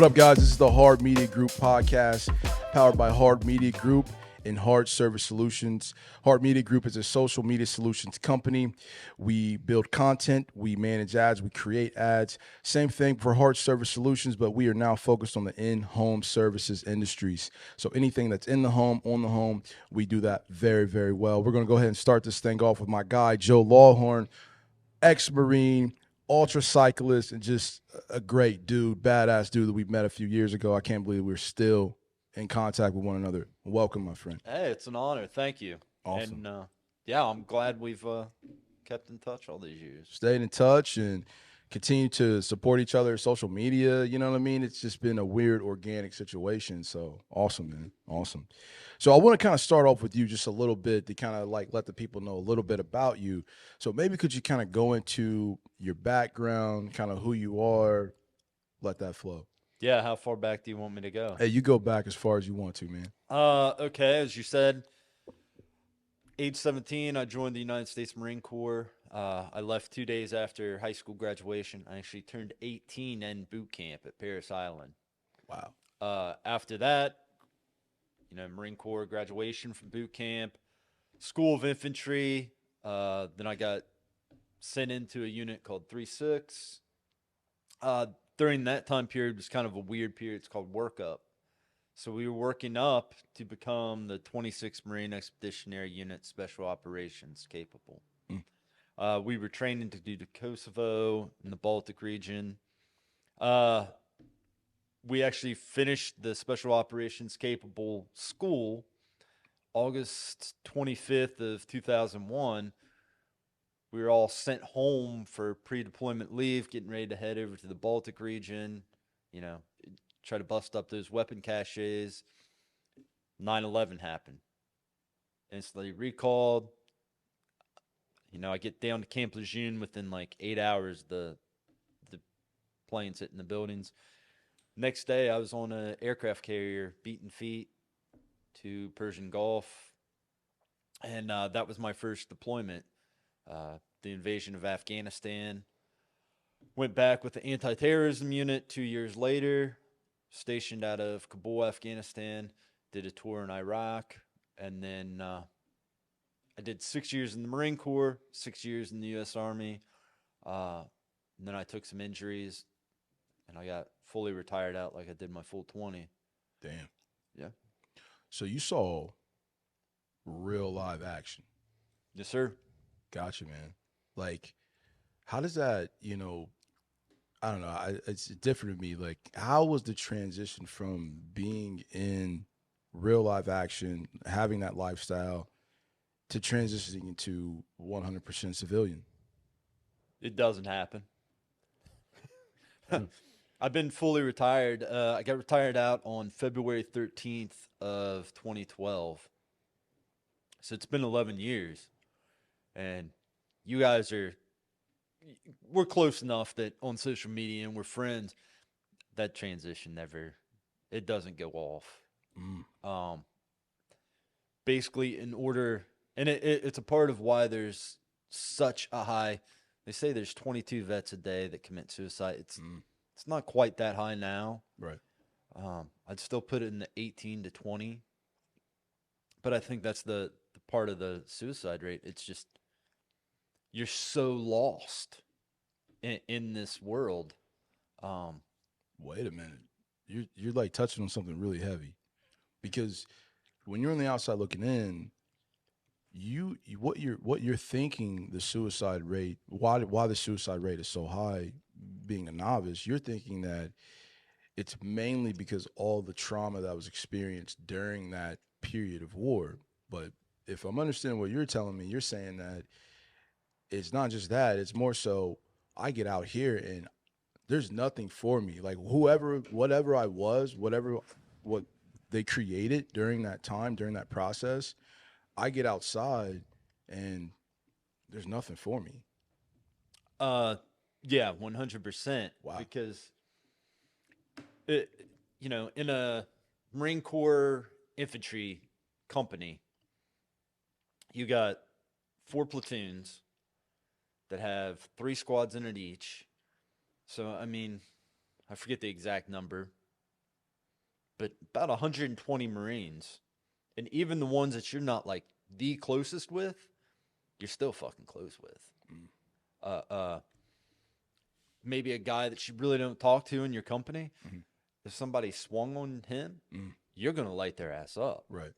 What up, guys? This is the Hard Media Group podcast, powered by Hard Media Group and Hard Service Solutions. Hard Media Group is a social media solutions company. We build content, we manage ads, we create ads. Same thing for Hard Service Solutions, but we are now focused on the in-home services industries. So anything that's in the home, on the home, we do that very, very well. We're going to go ahead and start this thing off with my guy, Joe Lawhorn, ex-Marine, ultra cyclist, and just a great dude, badass dude that we met a few years ago. I can't believe we're still in contact with one another. Welcome, my friend. Hey, it's an honor. Thank you. Awesome. And yeah, I'm glad we've kept in touch all these years. Stayed in touch and continue to support each other, social media. You know what I mean? It's just been a weird, organic situation. So awesome, man. Awesome. So I want to kind of start off with you just a little bit to kind of like let the people know a little bit about you. So maybe could you kind of go into your background, kind of who you are, let that flow. Yeah, how far back do you want me to go? Hey, you go back as far as you want to, man. Okay, as you said, age 17, I joined the United States Marine Corps. I left 2 days after high school graduation. I actually turned 18 in boot camp at Parris Island. Wow. After that, Marine Corps graduation from boot camp, School of Infantry. Then I got sent into a unit called 3-6. During that time period was kind of a weird period. It's called workup. So we were working up to become the 26th Marine Expeditionary Unit Special Operations capable. We were training to do the Kosovo and the Baltic region. We actually finished the Special Operations capable school August 25th of 2001. We were all sent home for pre-deployment leave, getting ready to head over to the Baltic region, try to bust up those weapon caches. 9/11 happened. Instantly recalled. I get down to Camp Lejeune within like 8 hours, the planes hitting the buildings. Next day, I was on an aircraft carrier, beating feet to Persian Gulf. And that was my first deployment. The invasion of Afghanistan. Went back with the anti-terrorism unit 2 years later, stationed out of Kabul, Afghanistan, did a tour in Iraq, and then I did 6 years in the Marine Corps, 6 years in the U.S. Army. And then I took some injuries, and I got fully retired out like I did my full 20. Damn. Yeah. So you saw real live action. Yes, sir. Gotcha, man. Like, how does that, I don't know, it's different to me. Like, how was the transition from being in real live action, having that lifestyle, to transitioning into 100% civilian? It doesn't happen. I've been fully retired. I got retired out on February 13th of 2012. So it's been 11 years. And you guys we're close enough that on social media and we're friends, that transition it doesn't go off. Basically, in order, and it's a part of why there's such a high, they say there's 22 vets a day that commit suicide. It's not quite that high now. Right. I'd still put it in the 18 to 20. But I think that's the part of the suicide rate. It's just, you're so lost in this world. Wait a minute. You're like touching on something really heavy, because when you're on the outside looking in, what you're thinking the suicide rate, why the suicide rate is so high, being a novice, you're thinking that it's mainly because all the trauma that was experienced during that period of war. But if I'm understanding what you're telling me, you're saying that it's not just that, it's more so I get out here and there's nothing for me. Like whatever I was, what they created during that time, during that process, I get outside and there's nothing for me. Yeah, 100%. Wow. Because in a Marine Corps infantry company, you got 4 platoons that have 3 squads in it each. So, I mean, I forget the exact number, but about 120 Marines. And even the ones that you're not like the closest with, you're still fucking close with. Maybe a guy that you really don't talk to in your company, if somebody swung on him, you're going to light their ass up. Right.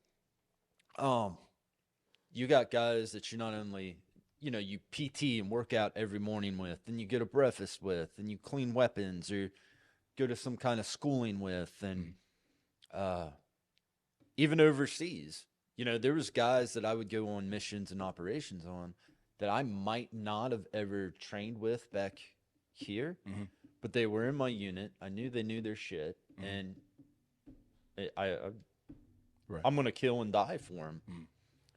You got guys that you not only, you PT and work out every morning with, and you get a breakfast with, and you clean weapons or go to some kind of schooling with, and even overseas. There was guys that I would go on missions and operations on that I might not have ever trained with back here, but they were in my unit. I knew they knew their shit, and I'm going to kill and die for them.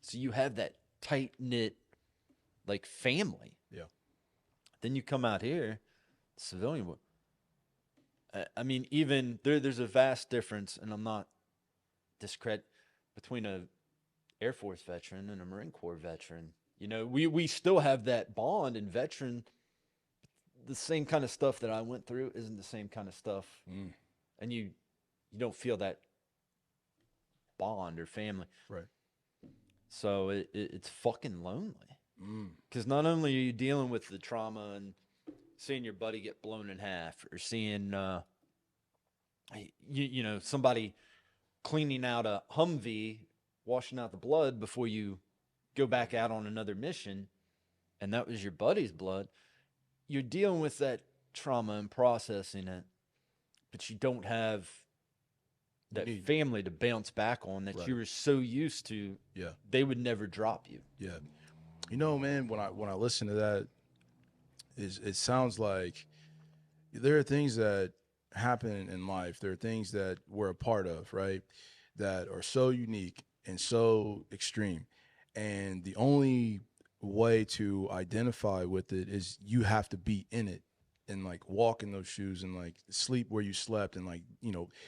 So you have that tight-knit, like, family. Yeah. Then you come out here, civilian. I mean, even there's a vast difference, and I'm not discredit between a Air Force veteran and a Marine Corps veteran. We still have that bond, and veteran, the same kind of stuff that I went through isn't the same kind of stuff. And you don't feel that bond or family. Right. So it's fucking lonely. Because not only are you dealing with the trauma and seeing your buddy get blown in half, or seeing somebody cleaning out a Humvee, washing out the blood before you go back out on another mission, and that was your buddy's blood. You're dealing with that trauma and processing it, but you don't have that family to bounce back on that you were so used to. Yeah. They would never drop you. Yeah. Man, when I listen to that, it sounds like there are things that happen in life. There are things that we're a part of, right, that are so unique and so extreme. And the only way to identify with it is you have to be in it and like walk in those shoes and like sleep where you slept and like,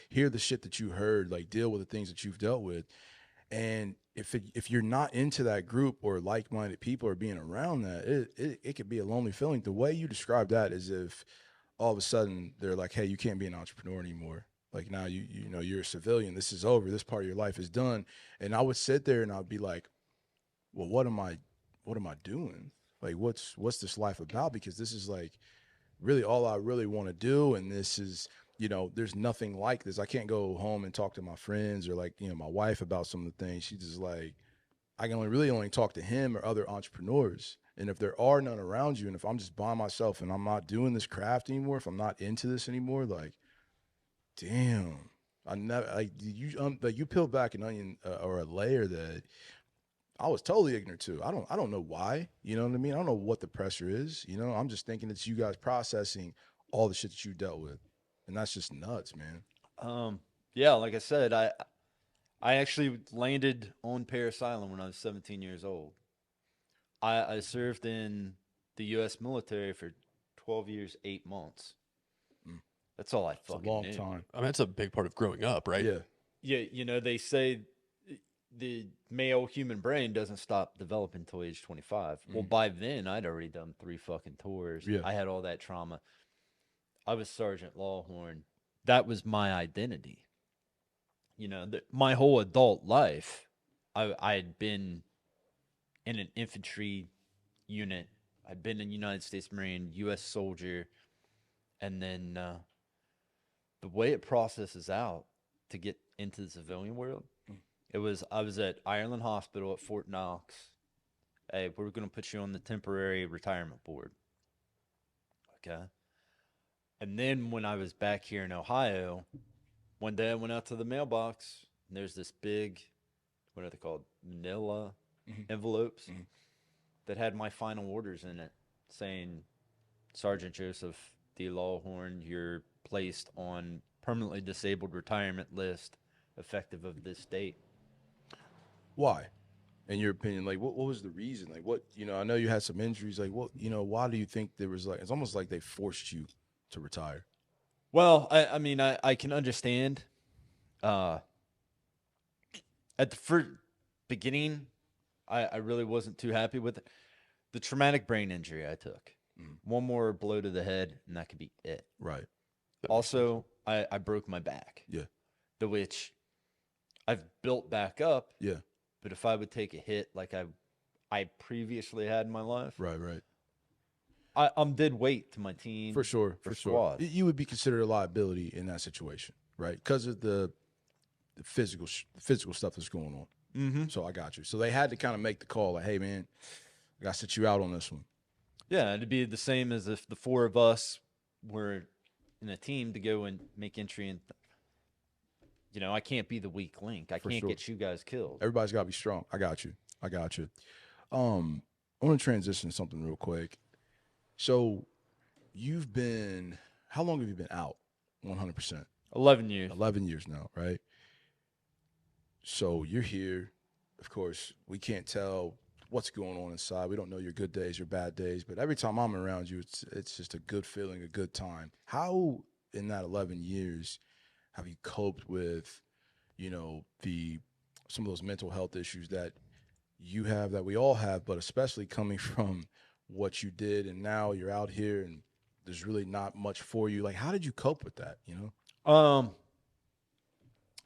hear the shit that you heard, like deal with the things that you've dealt with. And if you're not into that group or like-minded people or being around that, it could be a lonely feeling. The way you describe that is if all of a sudden they're like, hey, you can't be an entrepreneur anymore. Like now you're a civilian. This is over. This part of your life is done. And I would sit there and I'd be like, well, what am I doing? Like, what's this life about? Because this is like really all I really want to do. And this is, there's nothing like this. I can't go home and talk to my friends or like, my wife about some of the things. She's just like, I can only talk to him or other entrepreneurs. And if there are none around you, and if I'm just by myself and I'm not doing this craft anymore, if I'm not into this anymore, like, damn, I never, like you peel back an onion or a layer that I was totally ignorant to. I don't know why, you know what I mean? I don't know what the pressure is, I'm just thinking it's you guys processing all the shit that you dealt with. And that's just nuts, man. Yeah, like I said, I actually landed on Parris Island when I was 17 years old. I served in the U.S. military for 12 years, 8 months. That's all I fucking knew. It's a long time. I mean, that's a big part of growing up, right? Yeah. Yeah, they say the male human brain doesn't stop developing until age 25. Well, by then, I'd already done 3 fucking tours. Yeah. I had all that trauma. I was Sergeant Lawhorn. That was my identity. My whole adult life, I had been in an infantry unit. I'd been a United States Marine, U.S. soldier. And then the way it processes out to get into the civilian world, I was at Ireland Hospital at Fort Knox. Hey, we're going to put you on the temporary retirement board. Okay. And then when I was back here in Ohio, one day I went out to the mailbox, and there's this big, what are they called, manila envelopes that had my final orders in it saying, Sergeant Joseph D. Lawhorn, you're placed on permanently disabled retirement list effective of this date. Why? In your opinion, like what was the reason? Like what, I know you had some injuries. Like what, why do you think there was like, it's almost like they forced you to retire? Well, I mean, I can understand. At the first beginning, I really wasn't too happy with it. The traumatic brain injury I took. One more blow to the head, and that could be it. Right. Also, I broke my back. Yeah. the which I've built back up. Yeah. But if I would take a hit like I previously had in my life, Right. I'm dead weight to my team. For sure. Squad. You would be considered a liability in that situation, right? Because of the physical stuff that's going on. Mm-hmm. So I got you. So they had to kind of make the call like, hey, man, I got to sit you out on this one. Yeah, it'd be the same as if the four of us were in a team to go and make entry. And, I can't be the weak link. I can't get you guys killed. Everybody's got to be strong. I got you. I want to transition to something real quick. So how long have you been out? 100%. 11 years. 11 years now, right? So you're here. Of course, we can't tell what's going on inside. We don't know your good days, your bad days. But every time I'm around you, it's just a good feeling, a good time. How, in that 11 years, have you coped with, some of those mental health issues that you have, that we all have, but especially coming from what you did, and now you're out here and there's really not much for you. Like, how did you cope with that,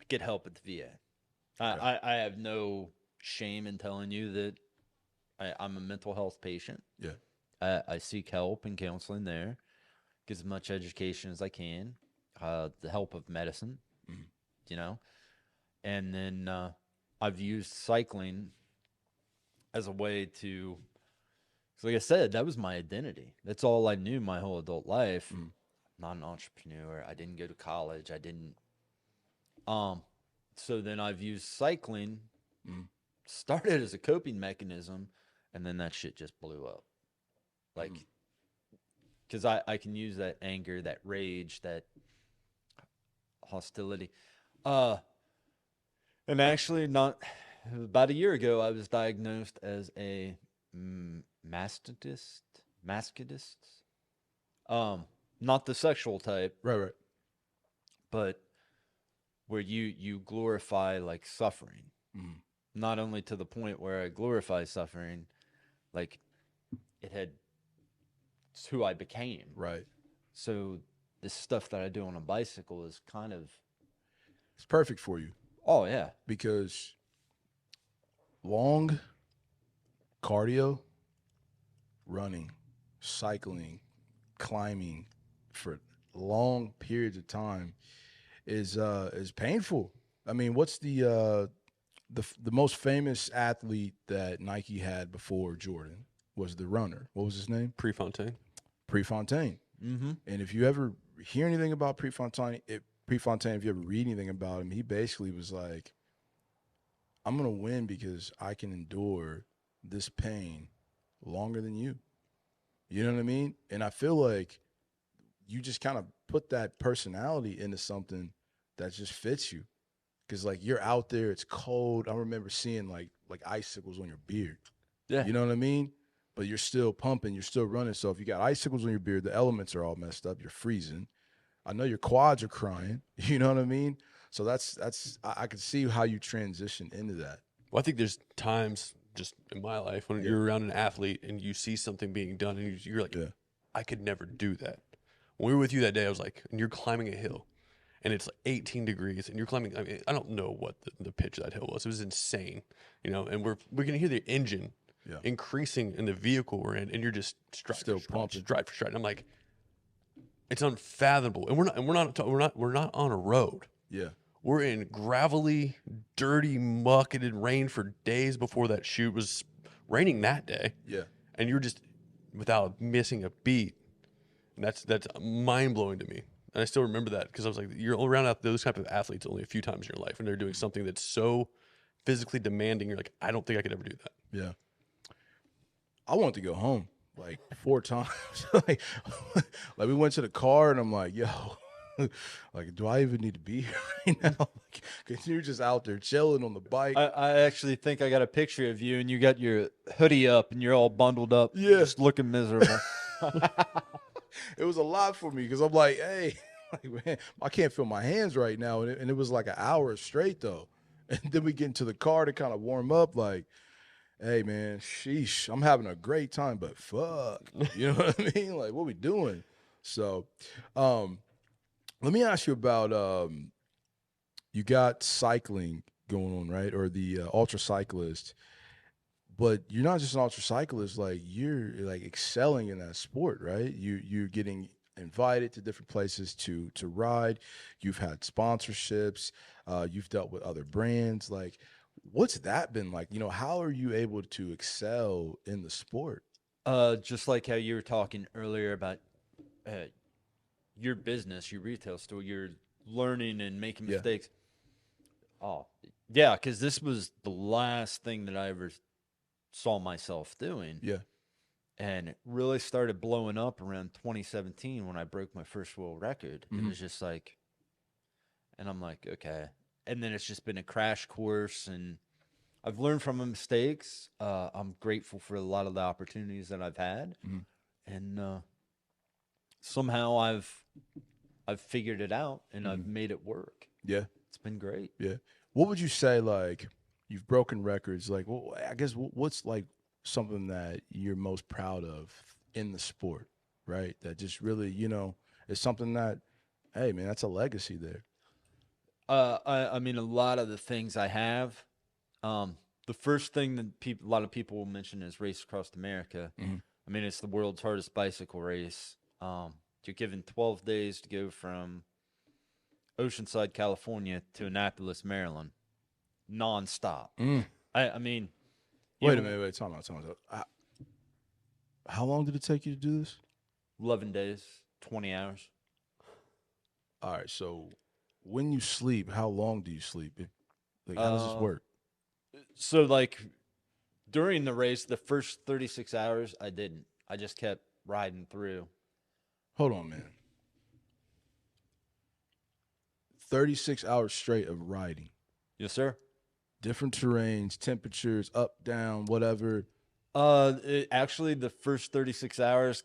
Get help at the VA. Okay. I have no shame in telling you that I'm a mental health patient. Yeah. I seek help and counseling there. Get as much education as I can. The help of medicine, And then I've used cycling as a way to, like I said, that was my identity. That's all I knew my whole adult life. Not an entrepreneur. I didn't go to college. I didn't. So then I've used cycling, started as a coping mechanism, and then that shit just blew up. Like, because I can use that anger, that rage, that hostility. And actually, about a year ago, I was diagnosed as a masochist. Not the sexual type. Right. But where you glorify like suffering. Not only to the point where I glorify suffering, like it's who I became. Right. So this stuff that I do on a bicycle is kind of, it's perfect for you. Oh yeah. Because long cardio, running, cycling, climbing for long periods of time is painful. I mean, what's the most famous athlete that Nike had before Jordan was the runner? What was his name? Prefontaine. Mm-hmm. And if you ever hear anything about Prefontaine, if you ever read anything about him, he basically was like, I'm going to win because I can endure this pain longer than you. You know what I mean? And I feel like you just kind of put that personality into something that just fits you. Because, like, you're out there, it's cold. I remember seeing, like icicles on your beard. Yeah. You know what I mean? But you're still pumping, you're still running. So if you got icicles on your beard, the elements are all messed up. You're freezing. I know your quads are crying. You know what I mean? So I can see how you transition into that. Well, I think there's times just in my life when you're around an athlete and you see something being done and you're like, I could never do that. When we were with you that day, I was like, and you're climbing a hill and it's like 18 degrees and you're climbing. I mean, I don't know what the pitch of that hill was. It was insane, and we're going to hear the engine increasing in the vehicle we're in, and you're just still pumping, stride for stride. And I'm like, it's unfathomable. And we're not on a road. Yeah. We're in gravelly, dirty, mucketed rain for days before that shoot. Was raining that day. Yeah. And you're just without missing a beat. And that's mind-blowing to me. And I still remember that because I was like, you're around those type of athletes only a few times in your life, and they're doing something that's so physically demanding. You're like, I don't think I could ever do that. Yeah. I wanted to go home like 4 times. like we went to the car and I'm like, yo, like, do I even need to be here right now? Because you're just out there chilling on the bike. I actually think I got a picture of you and you got your hoodie up and you're all bundled up. Yeah. Just looking miserable. It was a lot for me because I'm like, hey, man, I can't feel my hands right now. And it was like an hour straight though. And then we get into the car to kind of warm up like, hey, man, sheesh, I'm having a great time, but fuck. You know what I mean? Like, what we doing? So let me ask you about you got cycling going on, right? Or the ultra cyclist. But you're not just an ultra cyclist, like you're like excelling in that sport, right? You're getting invited to different places to ride. You've had sponsorships, you've dealt with other brands. Like, what's that been like? How are you able to excel in the sport? Just like how you were talking earlier about your business, your retail store, you're learning and making Yeah. mistakes. Oh, yeah, because this was the last thing that I ever saw myself doing. Yeah. And it really started blowing up around 2017 when I broke my first world record. It was just like, and I'm like, okay. And then it's just been a crash course, and I've learned from my mistakes. I'm grateful for a lot of the opportunities that I've had, and somehow I've figured it out, and I've made it work. Yeah. It's been great. Yeah. What would you say, like, you've broken records? Like, well, I guess what's like something that you're most proud of in the sport, right? That just really, is something that, hey, man, that's a legacy there. I mean, a lot of the things I have. The first thing that a lot of people will mention is Race Across America. I mean, it's the world's hardest bicycle race. You're given 12 days to go from Oceanside, California to Annapolis, Maryland, nonstop. I mean, Wait a minute, time out. How long did it take you to do this? 11 days, 20 hours. All right, so when you sleep, how long do you sleep? Like, how does this work? So, like, during the race, the first 36 hours, I didn't. I just kept riding through. Hold on, man. 36 hours straight of riding. Yes, sir. Different terrains, temperatures, up, down, whatever. Actually, the first 36 hours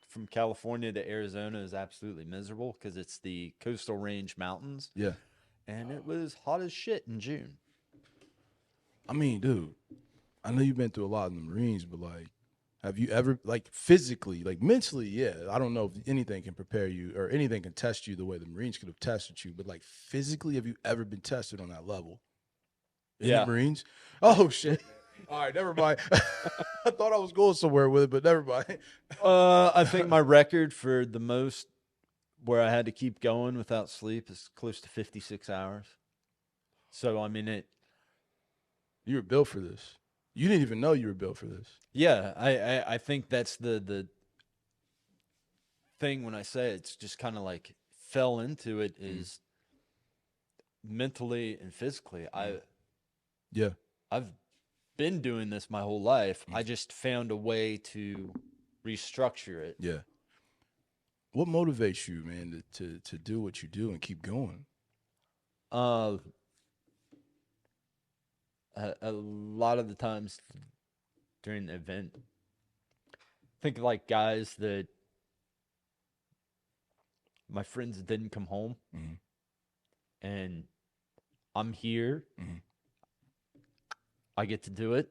from California to Arizona is absolutely miserable because it's the coastal range mountains. Yeah. And it was hot as shit in June. I mean, dude, I know you've been through a lot in the Marines, but, like, have you ever, like, physically, like, mentally, yeah, I don't know if anything can prepare you or anything can test you the way the Marines could have tested you, but, like, physically, have you ever been tested on that level? In the Marines? Oh, shit. All right, never mind. I thought I was going somewhere with it, but never mind. I think my record for the most where I had to keep going without sleep is close to 56 hours. So, I mean, You were built for this. You didn't even know you were built for this. Yeah, I think that's the thing when I say it's just kind of like fell into it is mentally and physically. Yeah. I've been doing this my whole life. I just found a way to restructure it. Yeah. What motivates you, man, to do what you do and keep going? A lot of the times during the event, think like guys that my friends didn't come home, and I'm here. I get to do it.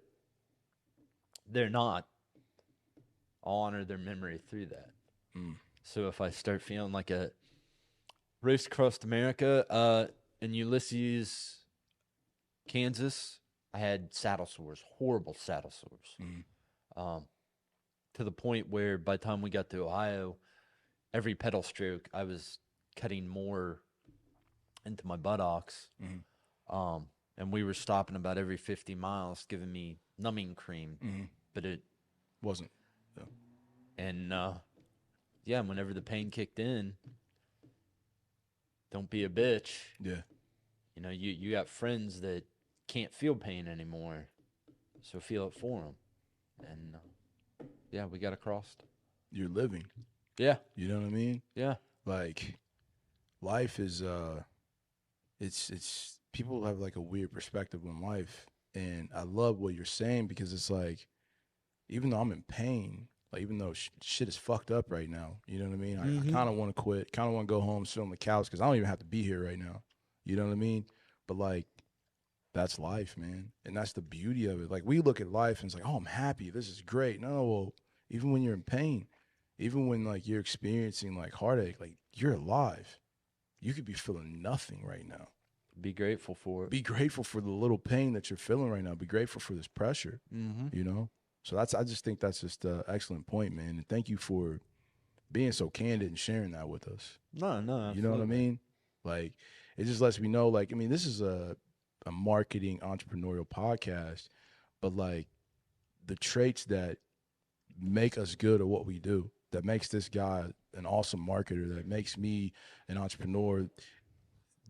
They're not. I'll honor their memory through that. So if I start feeling like a race across America, in Ulysses, Kansas, I had saddle sores, horrible saddle sores, to the point where by the time we got to Ohio, every pedal stroke, I was cutting more into my buttocks. And we were stopping about every 50 miles, giving me numbing cream, but it wasn't. Yeah. And yeah, whenever the pain kicked in, don't be a bitch. Yeah. You know, you got friends that can't feel pain anymore, so feel it for them. And yeah, we got across. You're living. Yeah. You know what I mean? Yeah. Like, life is it's people have like a weird perspective on life, and I love what you're saying because it's like, even though I'm in pain, like even though shit is fucked up right now, you know what I mean? I kind of want to quit, kind of want to go home, sit on the couch because I don't even have to be here right now. You know what I mean? But like, that's life, man, and that's the beauty of it. Like, we look at life and it's like, oh, I'm happy, this is great. No, well, even when you're in pain, even when like you're experiencing like heartache, like you're alive. You could be feeling nothing right now. Be grateful for it. Be grateful for the little pain that you're feeling right now. Be grateful for this pressure, you know? So I just think that's just an excellent point, man. And thank you for being so candid and sharing that with us. No, absolutely. You know what I mean? Like, it just lets me know, like, I mean, this is a marketing entrepreneurial podcast, but like the traits that make us good at what we do, that makes this guy an awesome marketer, that makes me an entrepreneur,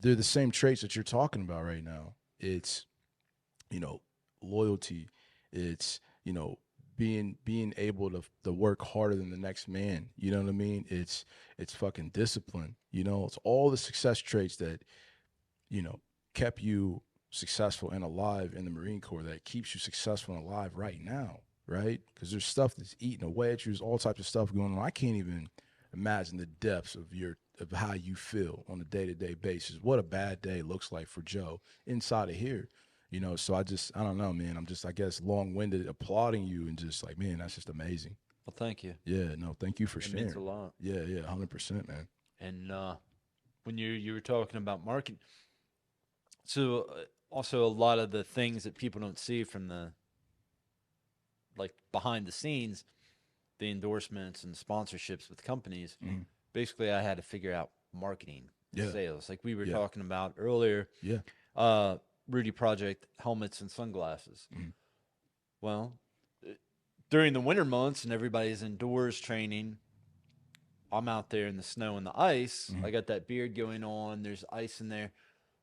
they're the same traits that you're talking about right now. It's, you know, loyalty. It's, you know, being able to work harder than the next man. You know what I mean? It's fucking discipline. You know, it's all the success traits that, you know, kept you successful and alive in the Marine Corps, that keeps you successful and alive right now, right? Because there's stuff that's eating away at you. There's all types of stuff going on. I can't even imagine the depths of how you feel on a day-to-day basis. What a bad day looks like for Joe inside of here. You know, so I don't know, man. I'm just, I guess, long-winded applauding you and just like, man, that's just amazing. Well, thank you. Yeah, no, thank you for sharing. It means a lot. Yeah, 100%, man. And when you were talking about marketing, so also a lot of the things that people don't see from the, like, behind the scenes, the endorsements and sponsorships with companies, basically I had to figure out marketing, sales. Like we were talking about earlier. Yeah. Rudy Project helmets and sunglasses. Well, during the winter months and everybody's indoors training, I'm out there in the snow and the ice. I got that beard going on. There's ice in there.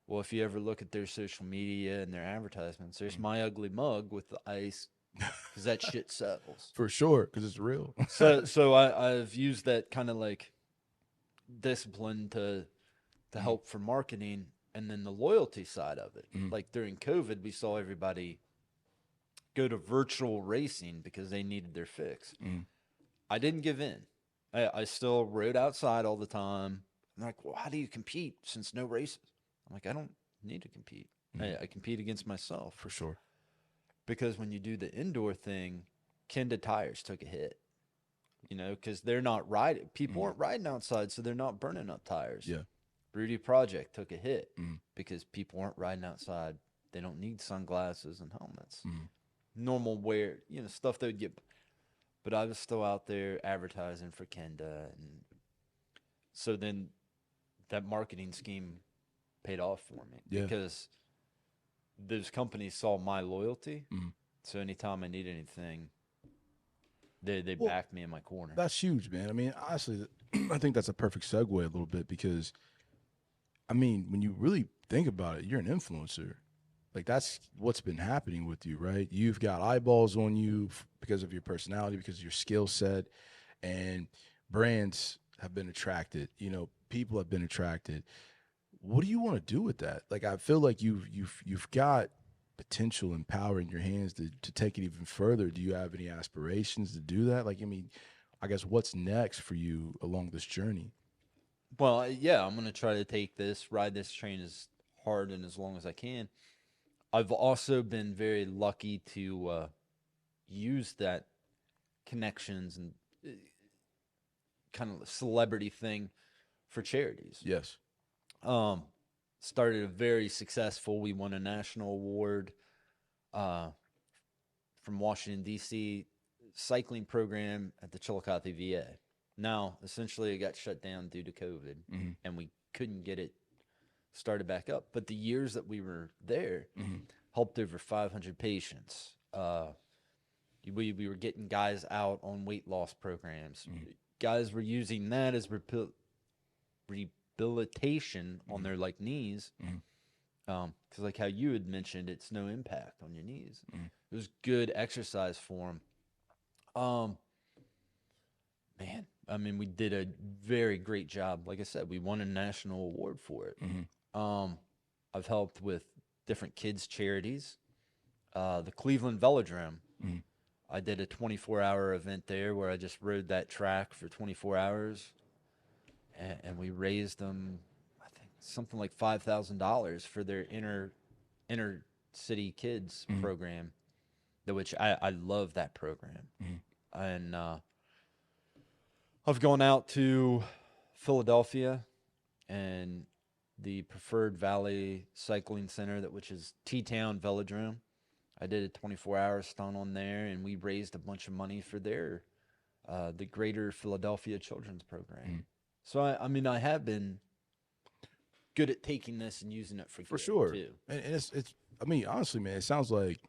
Well, if you ever look at their social media and their advertisements, there's my ugly mug with the ice, because that shit settles. For sure, because it's real. So I've used that kind of like discipline to help for marketing. And then the loyalty side of it. Like during COVID, we saw everybody go to virtual racing because they needed their fix. I didn't give in. I still rode outside all the time. I'm like, well, how do you compete since no races? I'm like, I don't need to compete. I compete against myself. For sure. Because when you do the indoor thing, Kenda tires took a hit. You know, because they're not riding. People aren't riding outside, so they're not burning up tires. Yeah. Rudy Project took a hit because people aren't riding outside. They don't need sunglasses and helmets. Normal wear, you know, stuff they would get. But I was still out there advertising for Kenda. And so then that marketing scheme paid off for me because those companies saw my loyalty. So anytime I need anything, they backed me in my corner. That's huge, man. I mean, honestly, I think that's a perfect segue a little bit because, I mean, when you really think about it, you're an influencer. Like, that's what's been happening with you, right? You've got eyeballs on you because of your personality, because of your skill set, and brands have been attracted. You know, people have been attracted. What do you want to do with that? Like, I feel like you've got potential and power in your hands to take it even further. Do you have any aspirations to do that? Like, I mean, I guess what's next for you along this journey? Well, yeah, I'm going to try to ride this train as hard and as long as I can. I've also been very lucky to use that connections and kind of celebrity thing for charities. Yes. Started a very successful, we won a national award from Washington, D.C. cycling program at the Chillicothe VA. Now, essentially, it got shut down due to COVID, and we couldn't get it started back up. But the years that we were there helped over 500 patients. We were getting guys out on weight loss programs. Guys were using that as rehabilitation on their like knees. Because like how you had mentioned, it's no impact on your knees. It was good exercise for them. Man, I mean, we did a very great job. Like I said, we won a national award for it. I've helped with different kids' charities. The Cleveland Velodrome. I did a 24-hour event there where I just rode that track for 24 hours. And we raised them, I think, something like $5,000 for their inner city kids program, which I love that program. And I've gone out to Philadelphia and the Preferred Valley Cycling Center, which is T-Town Velodrome. I did a 24-hour stunt on there, and we raised a bunch of money for their the Greater Philadelphia Children's Program. So I mean, I have been good at taking this and using it for good, sure. too. And it's I mean, honestly, man, it sounds like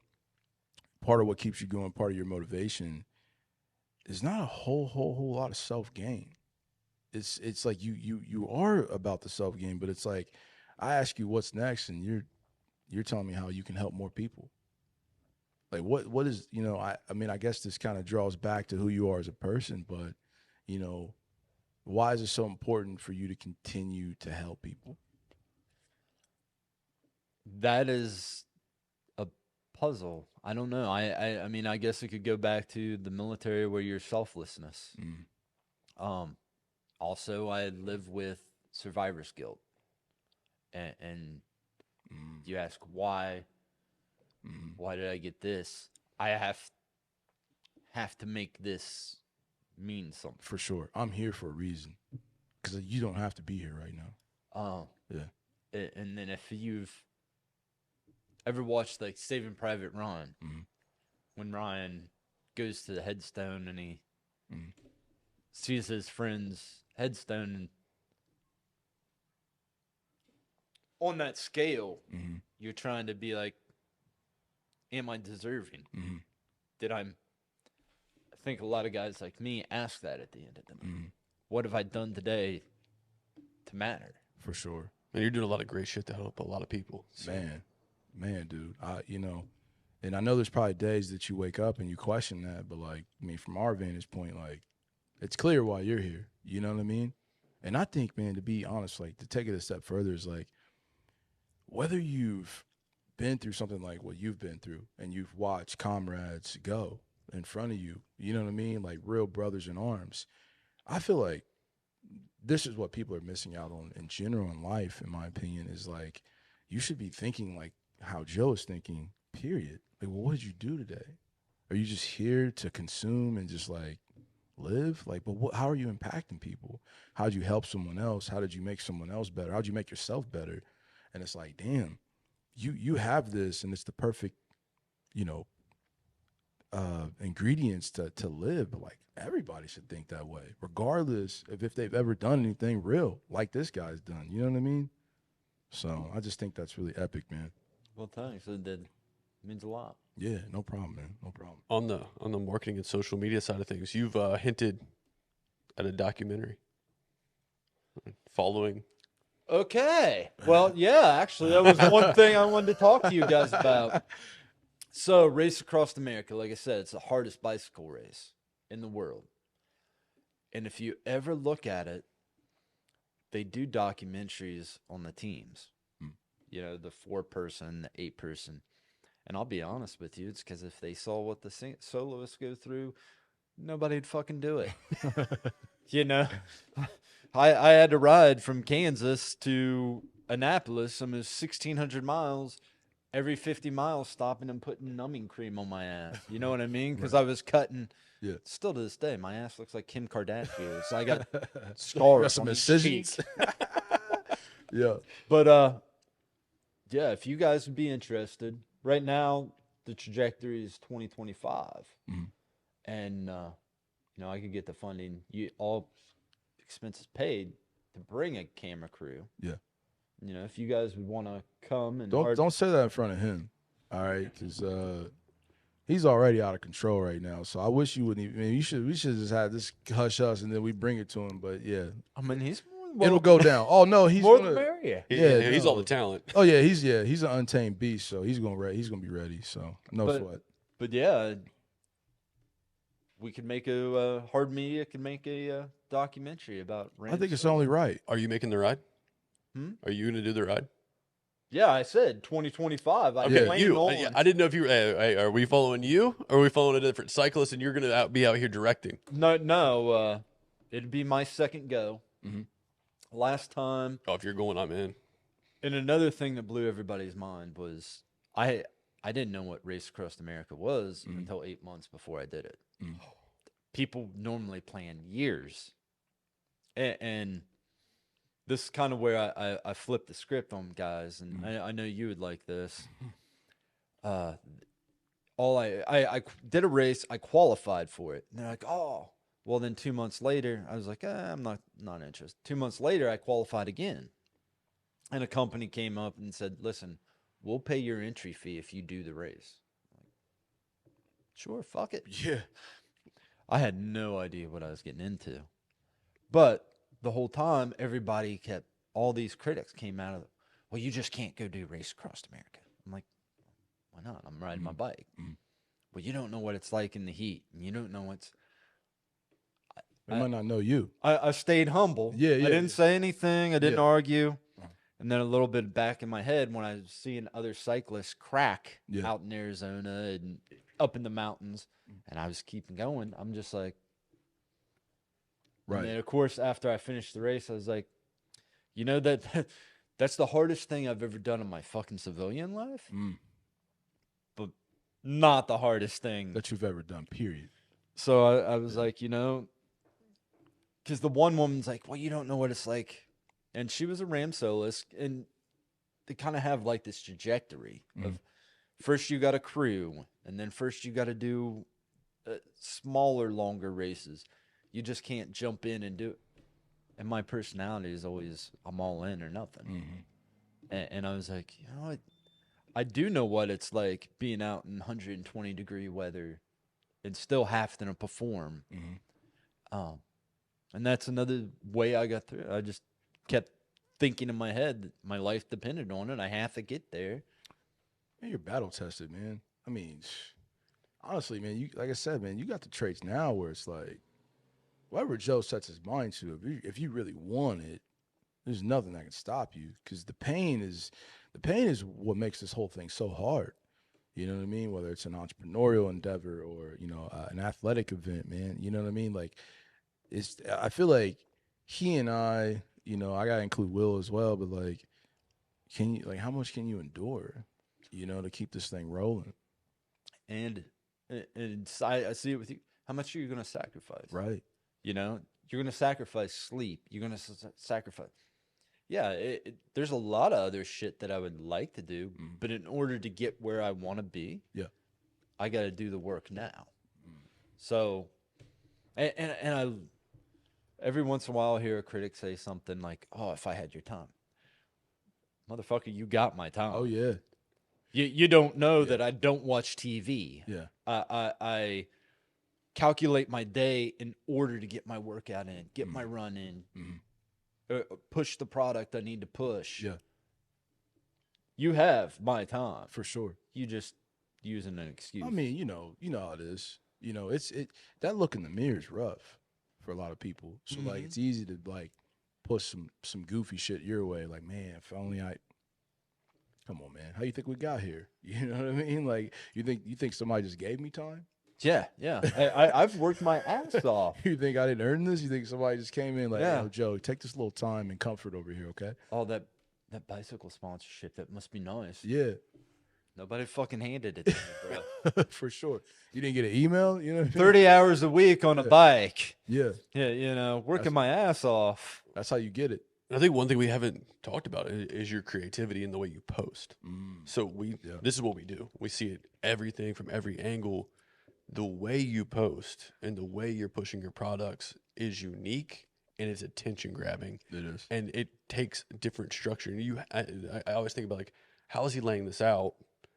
part of what keeps you going, part of your motivation, is not a whole lot of self gain. It's like you are about the self gain, but it's like I ask you what's next, and you're telling me how you can help more people. Like what is, you know, I mean, I guess this kind of draws back to who you are as a person, but, you know, why is it so important for you to continue to help people? That is a puzzle. I don't know. I mean, I guess it could go back to the military where your selflessness. Also, I live with survivor's guilt. And you ask why? Why did I get this? I have to make this mean something. For sure. I'm here for a reason. Because you don't have to be here right now. Yeah. And then if you've ever watched, like, Saving Private Ryan, when Ryan goes to the headstone and he sees his friend's headstone, and on that scale, you're trying to be like, am I deserving? I think a lot of guys like me ask that at the end of the night. What have I done today to matter? For sure. And you're doing a lot of great shit to help a lot of people. So. Man, dude. You know, and I know there's probably days that you wake up and you question that, but, like, I mean, from our vantage point, like, it's clear why you're here. You know what I mean? And I think, man, to be honest, like, to take it a step further is, like, whether you've been through something like what you've been through and you've watched comrades go in front of you, you know what I mean? Like real brothers in arms. I feel like this is what people are missing out on in general in life, in my opinion, is like, you should be thinking like how Joe is thinking, period. Like, well, what did you do today? Are you just here to consume and just like live? Like, but how are you impacting people? How did you help someone else? How did you make someone else better? How did you make yourself better? And it's like, damn, you have this, and it's the perfect, you know, ingredients to live. But like, everybody should think that way, regardless of if they've ever done anything real like this guy's done. You know what I mean? So I just think that's really epic, man. Well, thanks. It means a lot. Yeah, no problem, man. No problem. On the marketing and social media side of things, you've hinted at a documentary following. Okay. Well, yeah, actually, that was one thing I wanted to talk to you guys about. So, Race Across America, like I said, it's the hardest bicycle race in the world. And if you ever look at it, they do documentaries on the teams. You know, the 4-person, the 8-person. And I'll be honest with you, it's because if they saw what the soloists go through, nobody'd fucking do it. You know? I had to ride from Kansas to Annapolis, almost 1,600 miles, every 50 miles stopping and putting numbing cream on my ass. You know what I mean? Because I was cutting. Yeah. Still to this day, my ass looks like Kim Kardashian. So I got scars. Got some incisions. Yeah. But, yeah, if you guys would be interested, right now the trajectory is 2025. And, you know, I could get the funding. All expenses paid to bring a camera crew. Yeah. You know, if you guys would want to come and don't say that in front of him, all right? Because he's already out of control right now. So I wish you wouldn't even. I mean, we should just have this hush hush and then we bring it to him. But yeah, I mean, he's it'll go down. Oh no, he's more the merrier. Yeah, he's all the talent. Oh yeah, he's an untamed beast. So he's gonna be ready. So no sweat. But yeah, we could make Hard Media could make a documentary about. I think it's only right. Are you making the ride? Are you going to do the ride? Yeah, I said 2025. I didn't know if you were. Hey, are we following you, or are we following a different cyclist, and you're going to be out here directing? No. It'd be my second go. Last time. Oh, if you're going, I'm in. And another thing that blew everybody's mind was I didn't know what Race Across America was until 8 months before I did it. People normally plan years, and this is kind of where I flipped the script on guys, and I know you would like this. I did a race, I qualified for it, and they're like, oh, well, then 2 months later, I was like, I'm not interested. 2 months later, I qualified again, and a company came up and said, listen, we'll pay your entry fee if you do the race. I'm like, sure, fuck it. Yeah. I had no idea what I was getting into, but the whole time, all these critics came out of, well, you just can't go do race across America. I'm like, why not? I'm riding my bike. Well, you don't know what it's like in the heat. You don't know what's. They might not know you. I stayed humble. Yeah, yeah. I didn't say anything. I didn't Yeah. argue. And then a little bit back in my head when I was seeing other cyclists crack Yeah. out in Arizona and up in the mountains, and I was keeping going. I'm just like, Right. And then, of course, after I finished the race, I was like, you know, that's the hardest thing I've ever done in my fucking civilian life. But not the hardest thing that you've ever done, period. So I was like, you know, because the one woman's like, well, you don't know what it's like. And she was a Ram soloist, and they kind of have like this trajectory of first you got a crew, and then first you got to do smaller, longer races. You just can't jump in and do it. And my personality is always, I'm all in or nothing. And I was like, you know what? I do know what it's like being out in 120-degree weather and still having to perform. And that's another way I got through it. I just kept thinking in my head that my life depended on it. I have to get there. Man, you're battle tested, man. I mean, honestly, man, you like I said, man, you got the traits now where it's like, whatever Joe sets his mind to, if you really want it, there's nothing that can stop you. Because the pain is what makes this whole thing so hard. You know what I mean? Whether it's an entrepreneurial endeavor or, you know, an athletic event, man. You know what I mean? Like, I feel like he and I, you know, I gotta include Will as well, but like, how much can you endure, you know, to keep this thing rolling? And I see it with you. How much are you going to sacrifice? Right. You know, you're going to sacrifice sleep. You're going to sacrifice. Yeah, there's a lot of other shit that I would like to do, but in order to get where I want to be, I got to do the work now. So, and I every once in a while I hear a critic say something like, "Oh, if I had your time, motherfucker, you got my time." Oh yeah. You don't know that I don't watch TV. Yeah. I calculate my day in order to get my workout in, get my run in, push the product I need to push. Yeah. You have my time. For sure. You just using an excuse. I mean, you know how it is. You know, that look in the mirror is rough for a lot of people. So like, it's easy to like push some goofy shit your way. Like, man, if only come on, man. How you think we got here? You know what I mean? Like, you think somebody just gave me time? Yeah. I've worked my ass off. You think I didn't earn this? You think somebody just came in like, Yeah. "Oh, Joe, take this little time and comfort over here, okay?" Oh, that bicycle sponsorship, that must be nice. Yeah. Nobody fucking handed it to me, bro. For sure. You didn't get an email? You know what I mean? 30 hours a week on a bike. Yeah. Yeah, you know, working my ass off. That's how you get it. I think one thing we haven't talked about is your creativity in the way you post. So this is what we do. We see it everything from every angle. The way you post and the way you're pushing your products is unique and it's attention grabbing. It is. And it takes different structure. And I always think about like, how is he laying this out?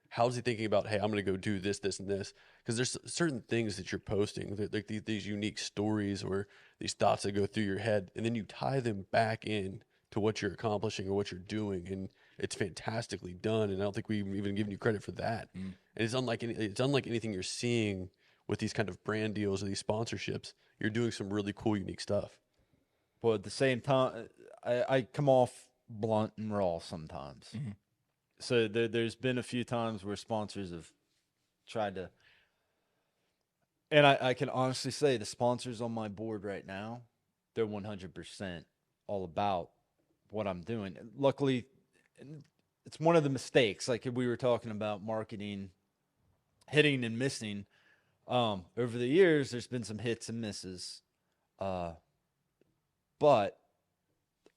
How is he thinking about, hey, I'm going to go do this, this, and this? Because there's certain things that you're posting, like these unique stories or these thoughts that go through your head, and then you tie them back in to what you're accomplishing or what you're doing, and it's fantastically done. And I don't think we've even given you credit for that. And it's unlike anything you're seeing with these kind of brand deals or these sponsorships. You're doing some really cool, unique stuff. But at the same time, I come off blunt and raw sometimes. So there's been a few times where sponsors have tried to, and I can honestly say the sponsors on my board right now, they're 100% all about what I'm doing. And luckily, it's one of the mistakes. Like we were talking about marketing, hitting and missing. Over the years, there's been some hits and misses. But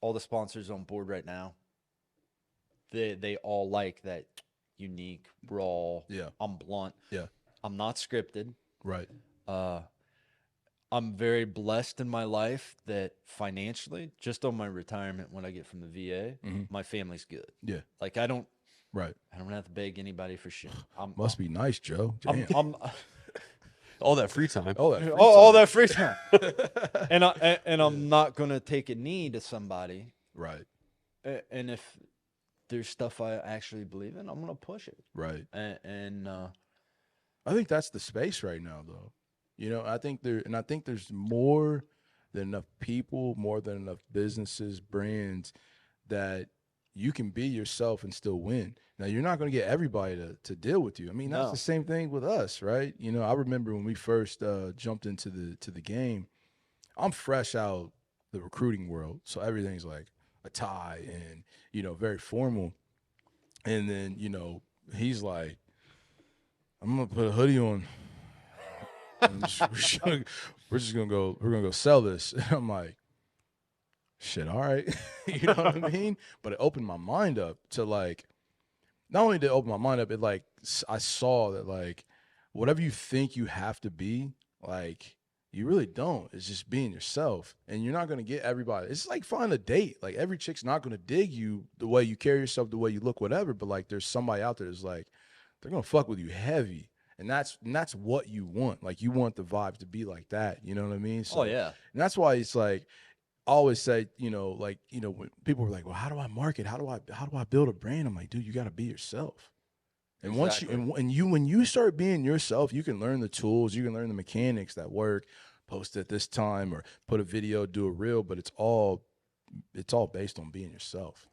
all the sponsors on board right now, they all like that unique, raw. Yeah. I'm blunt. Yeah. I'm not scripted. Right. I'm very blessed in my life that financially, just on my retirement when I get from the VA, my family's good. Yeah. Like I don't Right. have to beg anybody for shit. Must be nice, Joe. Damn. I'm All that free time. all that free all time. that free time. and I'm not gonna take a knee to somebody. Right. And if there's stuff I actually believe in, I'm gonna push it. Right. And I think that's the space right now, though. You know, I think there's more than enough people, more than enough businesses, brands that you can be yourself and still win. Now, you're not going to get everybody to deal with you. I mean, that's No. the same thing with us, right? You know, I remember when we first jumped into the game, I'm fresh out the recruiting world, so everything's like a tie and, you know, very formal. And then, you know, he's like, I'm going to put a hoodie on. And we're just gonna go sell this. And I'm like, shit, all right. You know what I mean? But it opened my mind up to like, not only did it open my mind up, it like I saw that like whatever you think you have to be, like you really don't. It's just being yourself. And you're not gonna get everybody. It's like finding a date. Like every chick's not gonna dig you the way you carry yourself, the way you look, whatever. But like there's somebody out there that's like, they're gonna fuck with you heavy. And that's what you want. Like you want the vibes to be like that. You know what I mean? So, oh yeah, and that's why it's like I always say, you know, like, you know, when people were like, well, how do I market? How do I build a brand? I'm like, dude, you got to be yourself. And once you when you start being yourself, you can learn the tools, you can learn the mechanics that work. Post at this time or put a video, do a reel, but it's all based on being yourself.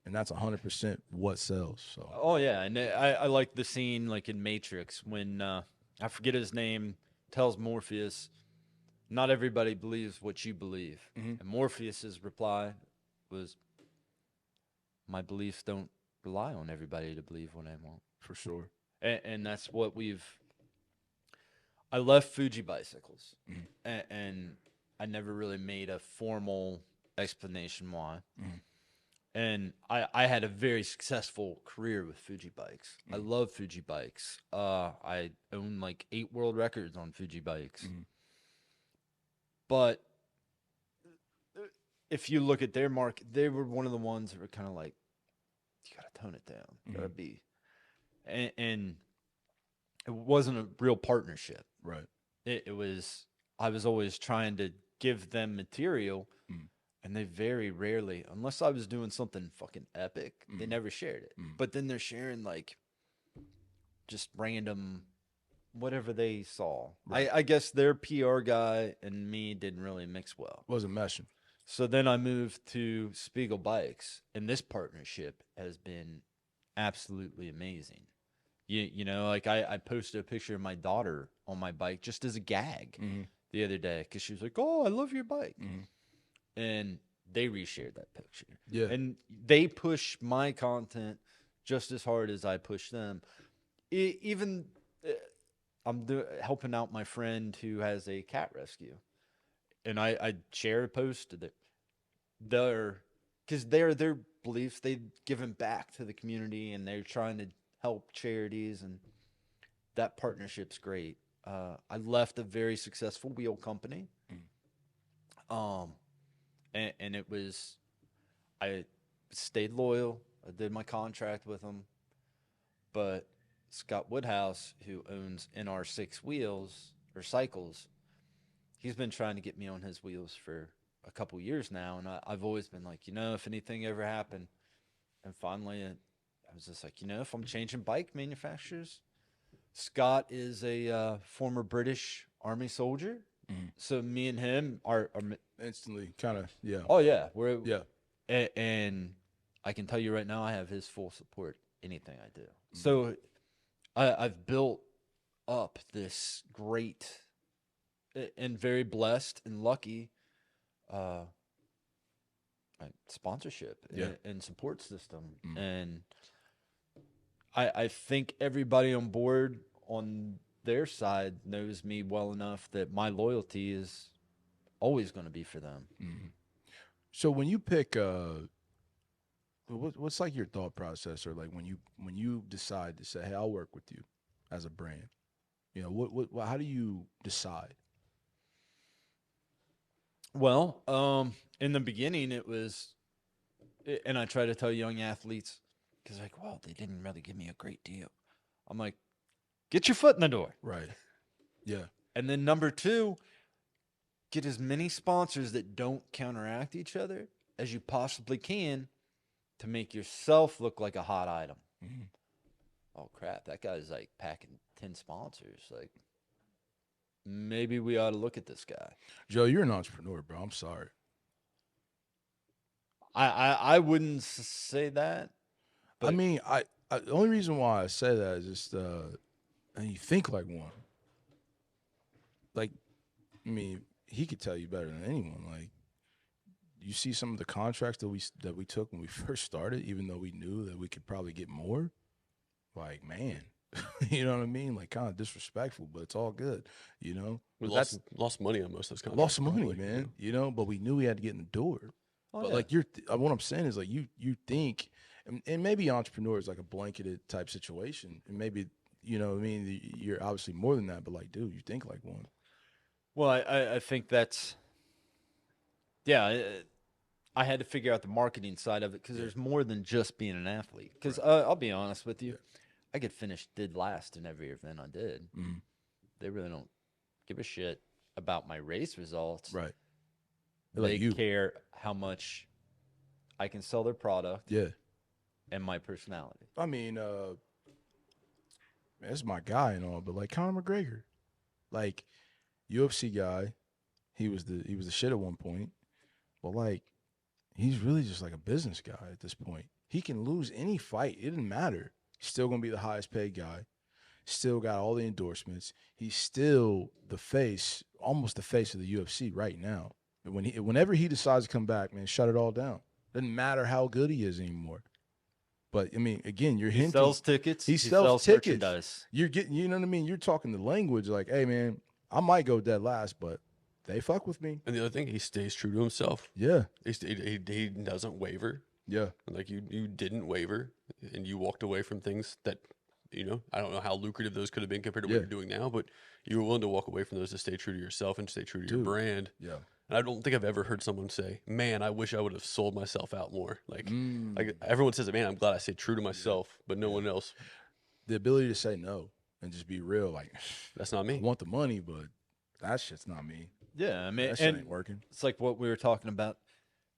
And that's 100% what sells. So. oh yeah, and I like the scene like in Matrix when I forget his name tells Morpheus, not everybody believes what you believe. And Morpheus's reply was, my beliefs don't rely on everybody to believe what I want. For sure. And that's what I left Fuji Bicycles, and I never really made a formal explanation why. And I had a very successful career with Fuji bikes. I love Fuji bikes. I own like 8 world records on Fuji bikes. But if you look at their market, they were one of the ones that were kind of like, you got to tone it down. You got to be. And it wasn't a real partnership. Right. It was, I was always trying to give them material. And they very rarely, unless I was doing something fucking epic, they never shared it. But then they're sharing like just random whatever they saw. Right. I guess their PR guy and me didn't really mix well. Wasn't meshing. So then I moved to Spiegel Bikes, and this partnership has been absolutely amazing. You know, like I posted a picture of my daughter on my bike just as a gag the other day because she was like, "Oh, I love your bike." And they reshared that picture. Yeah. And they push my content just as hard as I push them. Even I'm helping out my friend who has a cat rescue. And I shared a post that because their beliefs, they've given back to the community and they're trying to help charities. And that partnership's great. I left a very successful wheel company. And it was, I stayed loyal. I did my contract with them. But Scott Woodhouse, who owns NR6 wheels or cycles, he's been trying to get me on his wheels for a couple years now. And I've always been like, you know, if anything ever happened. And finally, I was just like, you know, if I'm changing bike manufacturers, Scott is a former British Army soldier. So me and him are instantly kind of, yeah. Oh yeah, and I can tell you right now, I have his full support. Anything I do, so I've built up this great and very blessed and lucky sponsorship and support system, and I think everybody on board on their side knows me well enough that my loyalty is always going to be for them. So when you pick, what's like your thought process, or like when you decide to say, "Hey, I'll work with you as a brand." You know, what how do you decide? Well, in the beginning, it was, and I try to tell young athletes, because like, well, they didn't really give me a great deal. I'm like, get your foot in the door. Right. Yeah. And then number two, get as many sponsors that don't counteract each other as you possibly can to make yourself look like a hot item. Mm-hmm. Oh crap, that guy's like packing 10 sponsors. Like, maybe we ought to look at this guy. Joe, you're an entrepreneur, bro. I'm sorry. I wouldn't say that. I mean, the only reason why I say that is just, and you think like one. Like, I mean, he could tell you better than anyone. Like, you see some of the contracts that we took when we first started, even though we knew that we could probably get more. Like, man, you know what I mean? Like, kind of disrespectful, but it's all good, you know. We But lost money on most of those contracts. lost money, probably, man. you know? You know, but we knew we had to get in the door. Oh, But yeah. like what I'm saying is like you think, and maybe entrepreneur is like a blanketed type situation, and maybe you know what I mean you're obviously more than that, but like dude, you think like one. Well, I think that's, yeah, I had to figure out the marketing side of it because there's more than just being an athlete. Because I'll be honest with you, I get finished dead last in every event I did. Mm-hmm. They really don't give a shit about my race results. Right. They care how much I can sell their product. Yeah. And my personality. I mean, man, it's my guy and all, but like Conor McGregor, like UFC guy, he was the shit at one point, but like he's really just like a business guy at this point. He can lose any fight; it didn't matter. He's still gonna be the highest paid guy. Still got all the endorsements. He's still the face, almost the face of the UFC right now. And whenever he decides to come back, man, shut it all down. Doesn't matter how good he is anymore. But I mean, again, you're hinting. He sells tickets. He sells tickets. Merchandise. You're getting, you know what I mean? You're talking the language like, hey, man, I might go dead last, but they fuck with me. And the other thing, he stays true to himself. Yeah. He doesn't waver. Yeah. Like you didn't waver, and you walked away from things that, you know, I don't know how lucrative those could have been compared to what you're doing now, but you were willing to walk away from those to stay true to yourself and stay true to your brand. Yeah. And I don't think I've ever heard someone say, man, I wish I would have sold myself out more. Like everyone says, man, I'm glad I stayed true to myself, but no one else. The ability to say no and just be real. Like, that's not me. I want the money, but that shit's not me. Yeah. I mean, that shit ain't working. It's like what we were talking about,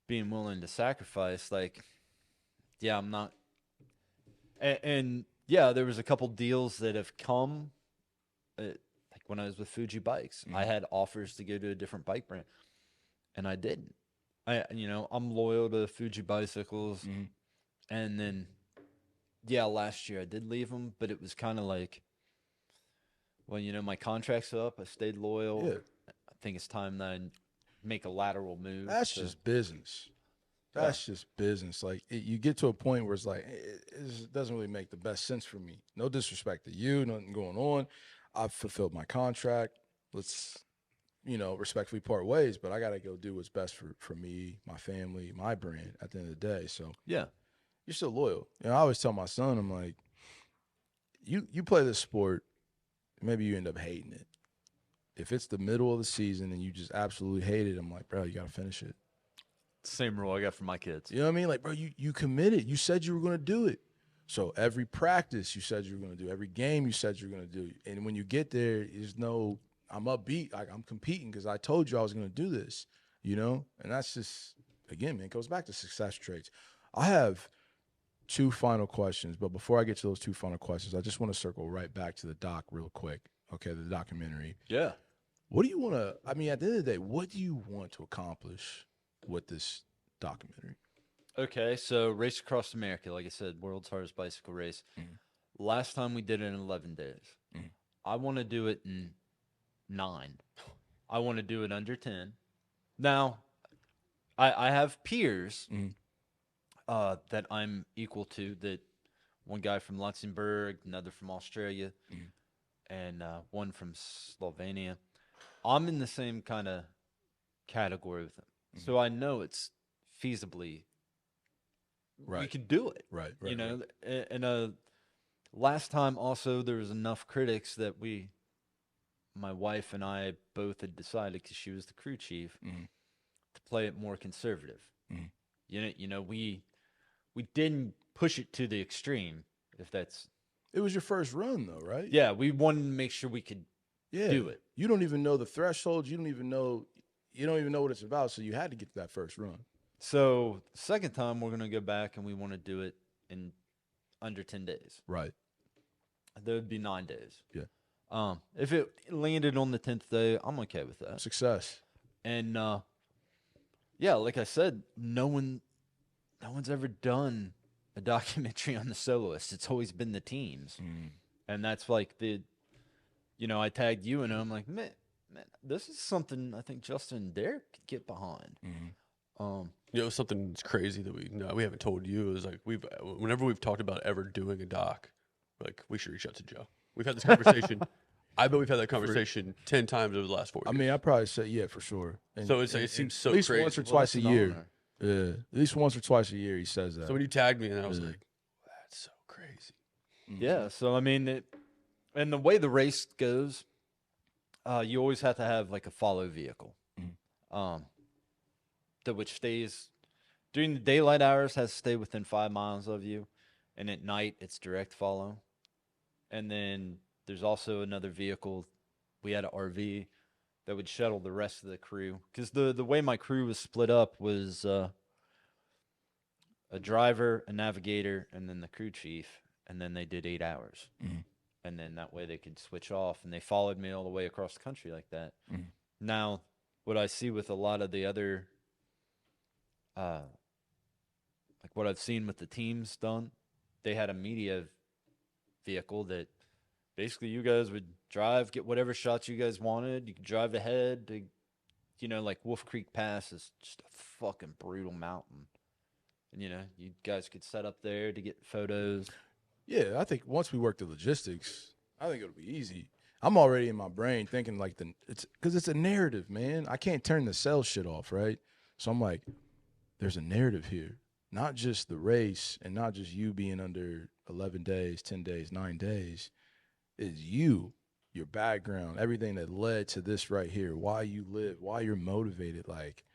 being willing to sacrifice. Like, yeah, I'm not. And yeah, there was a couple deals that have come. Like when I was with Fuji Bikes, I had offers to go to a different bike brand. And I didn't. I'm loyal to Fuji bicycles. Mm-hmm. And then, yeah, last year I did leave them, but it was kind of like, well, my contract's up. I stayed loyal. Yeah. I think it's time that I make a lateral move. That's just business. That's just business. Like you get to a point where it's like, it doesn't really make the best sense for me. No disrespect to you, nothing going on. I've fulfilled my contract. Let's respectfully part ways, but I got to go do what's best for me, my family, my brand at the end of the day. So, yeah, you're still loyal. I always tell my son, I'm like, you play this sport, maybe you end up hating it. If it's the middle of the season and you just absolutely hate it, I'm like, bro, you got to finish it. Same rule I got for my kids. You know what I mean? Like, bro, you committed. You said you were going to do it. So every practice you said you were going to do, every game you said you were going to do. And when you get there, there's no, I'm upbeat. Like, I'm competing because I told you I was going to do this, And that's just, again, man, it goes back to success traits. I have 2 final questions, but before I get to those 2 final questions, I just want to circle right back to the doc real quick. Okay, the documentary. Yeah. What do you want to, at the end of the day, what do you want to accomplish with this documentary? Okay, so Race Across America, like I said, world's hardest bicycle race. Mm-hmm. Last time we did it in 11 days. Mm-hmm. I want to do it in 9. I want to do it under 10. Now, I have peers that I'm equal to. That one guy from Luxembourg, another from Australia, and one from Slovenia. I'm in the same kind of category with them. So I know it's feasibly we Right. could do it. Right. You know, and last time also there was enough critics that my wife and I both had decided, because she was the crew chief, to play it more conservative. You know, we didn't push it to the extreme. If that's It was your first run, though, right? yeah, we wanted to make sure we could do it. You don't even know the threshold. You don't even know what it's about. So you had to get to that first run. So second time we're gonna go back and we want to do it in under 10 days. Right. That would be 9 days. Yeah. If it landed on the 10th day, I'm okay with that. Success. And yeah, like I said, no one's ever done a documentary on the soloist. It's always been the teams. And that's like I tagged you and I'm like, man, this is something I think Justin and Derek could get behind. Something that's crazy that we haven't told you is like whenever we've talked about ever doing a doc, like we should reach out to Joe. We've had this conversation. I bet we've had that conversation 10 times over the last 4 years. I mean, I probably say yeah for sure. And, so it seems so at least crazy. once or twice a year. Yeah, at least once or twice a year he says that. So when you tagged me, and I was like, "That's so crazy." Yeah. So I mean, and the way the race goes, you always have to have like a follow vehicle, that which stays during the daylight hours has to stay within 5 miles of you, and at night it's direct follow. And then there's also another vehicle. We had an RV that would shuttle the rest of the crew, because the way my crew was split up was a driver, a navigator, and then the crew chief, and then they did 8 hours. And then that way they could switch off, and they followed me all the way across the country like that. Now, what I see with a lot of the other, like what I've seen with the teams done, they had a media vehicle that basically you guys would drive, get whatever shots you guys wanted. You could drive ahead to, like Wolf Creek Pass is just a fucking brutal mountain. And, you guys could set up there to get photos. Yeah, I think once we work the logistics, I think it'll be easy. I'm already in my brain thinking like because it's a narrative, man. I can't turn the sell shit off, right? So I'm like, there's a narrative here, not just the race and not just you being under 11 days, 10 days, 9 days. It's you, your background, everything that led to this right here, why you live, why you're motivated. Like,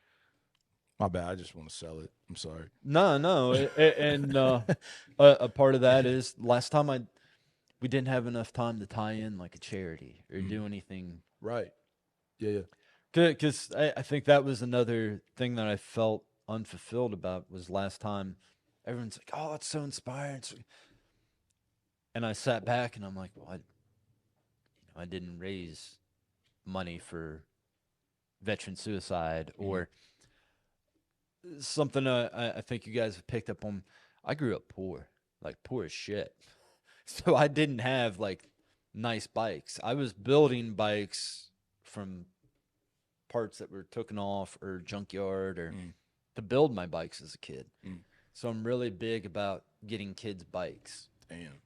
my bad, I just want to sell it. I'm sorry. No. And a part of that is last time we didn't have enough time to tie in like a charity or do anything. Right. Yeah. Because I think that was another thing that I felt unfulfilled about was last time. Everyone's like, oh, it's so inspiring. And I sat back and I'm like, well, I didn't raise money for veteran suicide or something I think you guys have picked up on. I grew up poor, like poor as shit. So I didn't have like nice bikes. I was building bikes from parts that were taken off or junkyard or to build my bikes as a kid. So I'm really big about getting kids bikes. Damn.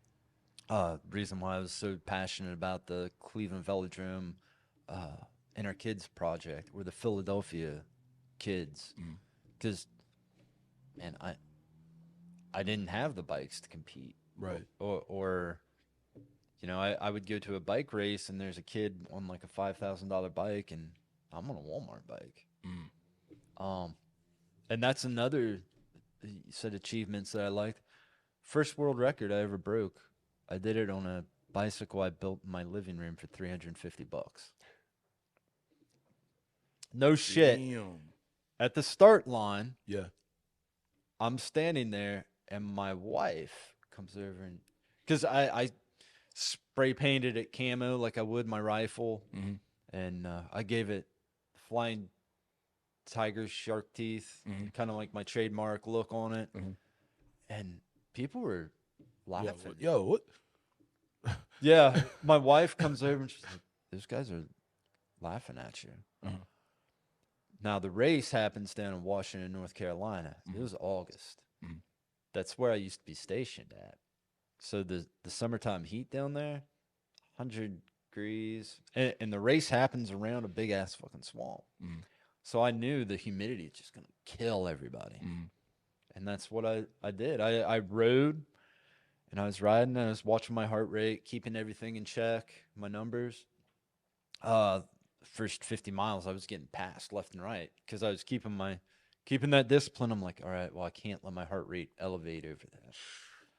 Reason why I was so passionate about the Cleveland Velodrome and our kids project or the Philadelphia kids. Because, man, I didn't have the bikes to compete. Right. Or I would go to a bike race and there's a kid on like a $5,000 bike and I'm on a Walmart bike. And that's another set of achievements that I liked. First world record I ever broke. I did it on a bicycle I built in my living room for $350. No shit. Damn. At the start line, Yeah. I'm standing there, and my wife comes over and because I spray painted it camo like I would my rifle, and I gave it flying tiger shark teeth, kind of like my trademark look on it, and people were laughing. Yo, what? Yeah, my wife comes over and she's like, "Those guys are laughing at you." Now, the race happens down in Washington, North Carolina. It was August. That's where I used to be stationed at. So the summertime heat down there, 100 degrees. And the race happens around a big-ass fucking swamp. So I knew the humidity is just going to kill everybody. And that's what I did. I rode, and I was riding, and I was watching my heart rate, keeping everything in check, my numbers. First 50 miles, I was getting passed left and right because I was keeping that discipline. I'm like, all right, well, I can't let my heart rate elevate over that.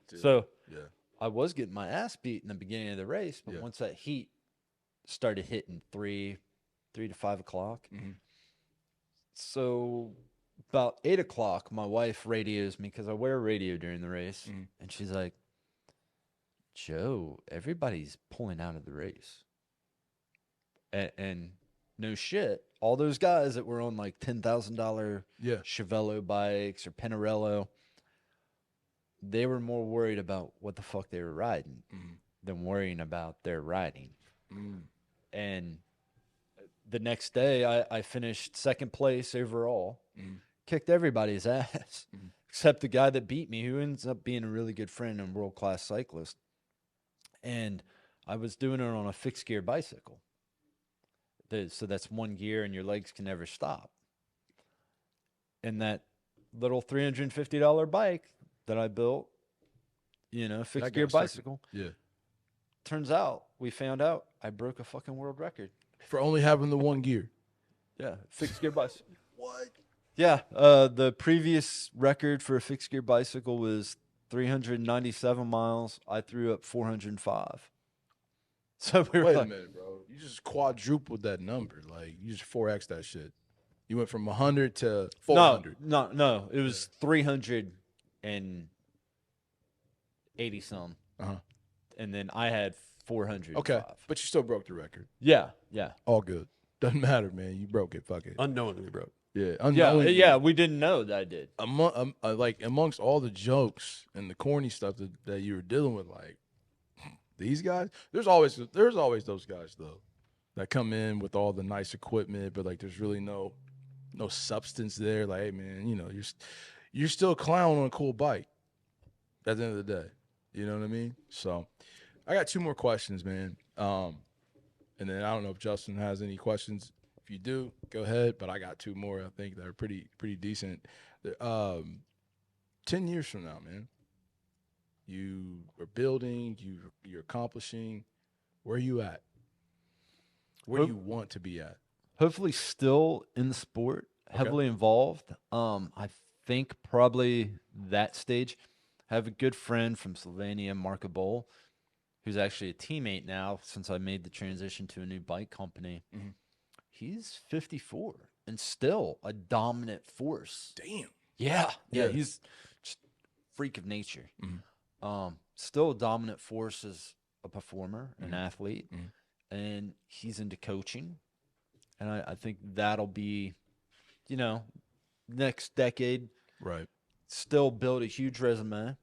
Dude, so yeah. I was getting my ass beat in the beginning of the race, but once that heat started hitting 3 to 5 o'clock, so about 8 o'clock, my wife radios me because I wear a radio during the race, and she's like, Joe, everybody's pulling out of the race. And no shit, all those guys that were on like $10,000 Chevello bikes or Pinarello, they were more worried about what the fuck they were riding than worrying about their riding. And the next day, I finished second place overall, kicked everybody's ass, except the guy that beat me, who ends up being a really good friend and world-class cyclist. And I was doing it on a fixed gear bicycle. So that's one gear and your legs can never stop. And that little $350 bike that I built, fixed gear bicycle. Yeah. Turns out, we found out I broke a fucking world record. For only having the one gear. Yeah, fixed gear bicycle. What? Yeah, the previous record for a fixed gear bicycle was 397 miles. I threw up 405. So we were Wait a minute, bro. You just quadrupled that number. Like, you just 4x that shit. You went from 100 to 400. No. It was 380 some. And then I had 400. Okay, but you still broke the record. Yeah. All good. Doesn't matter, man. You broke it. Fuck it. Unknowingly broke. Yeah. Yeah. We didn't know that I did. Amongst all the jokes and the corny stuff that you were dealing with, like, these guys, there's always those guys though that come in with all the nice equipment, but like there's really no substance there. Like, hey man, you're still a clown on a cool bike at the end of the day. You know what I mean? So I got 2 more questions, man. And then I don't know if Justin has any questions. If you do, go ahead. But I got 2 more. I think that are pretty decent. 10 years from now, man. You are building, you're accomplishing. Where are you at? Where do you want to be at? Hopefully still in the sport, heavily involved. I think probably that stage. I have a good friend from Slovenia, Marko Bol, who's actually a teammate now since I made the transition to a new bike company. He's 54 and still a dominant force. Damn. Yeah. He's just freak of nature. Still a dominant force as a performer, an athlete, and he's into coaching. And I think that'll be, next decade. Right. Still build a huge resume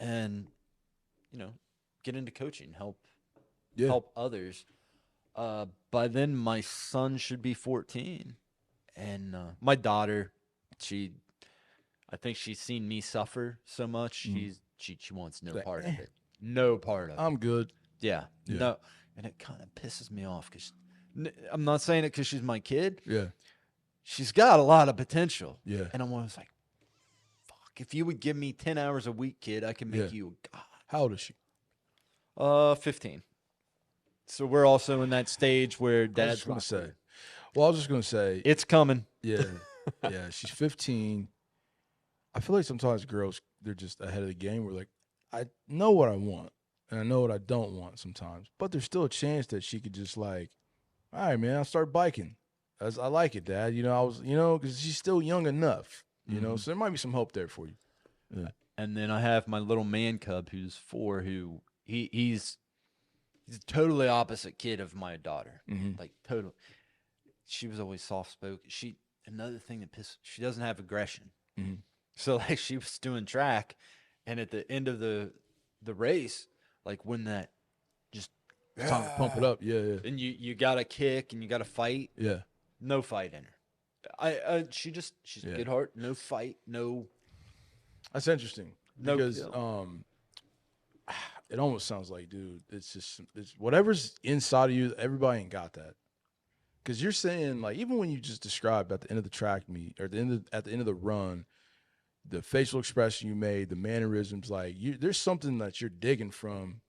and, get into coaching, help others. By then, my son should be 14. And my daughter, I think she's seen me suffer so much. She wants no part of it. No part of it. I'm good. Yeah. No. And it kind of pisses me off because I'm not saying it because she's my kid. Yeah. She's got a lot of potential. Yeah. And I'm always like, fuck, if you would give me 10 hours a week, kid, I can make you a god. How old is she? 15. So we're also in that stage where dad's going to say. Well, I was just going to say. It's coming. Yeah. Yeah. She's 15. I feel like sometimes girls, they're just ahead of the game. We're like, I know what I want, and I know what I don't want sometimes. But there's still a chance that she could just like, all right, man, I'll start biking. I like it, Dad. Because she's still young enough, so there might be some hope there for you. Yeah. And then I have my little man cub who's 4, who he's a totally opposite kid of my daughter. Like, totally. She was always soft-spoken. Another thing that she doesn't have aggression. So, like, she was doing track, and at the end of the race, like, when that just time to pump it up, yeah. And you got to kick and you got to fight. Yeah. No fight in her. She's a good heart. No fight. No. That's interesting because kill. It almost sounds like, dude, it's whatever's inside of you. Everybody ain't got that. Because you're saying, like, even when you just described at the end of the track meet or at the end of the run, the facial expression you made, the mannerisms, like, there's something that you're digging from.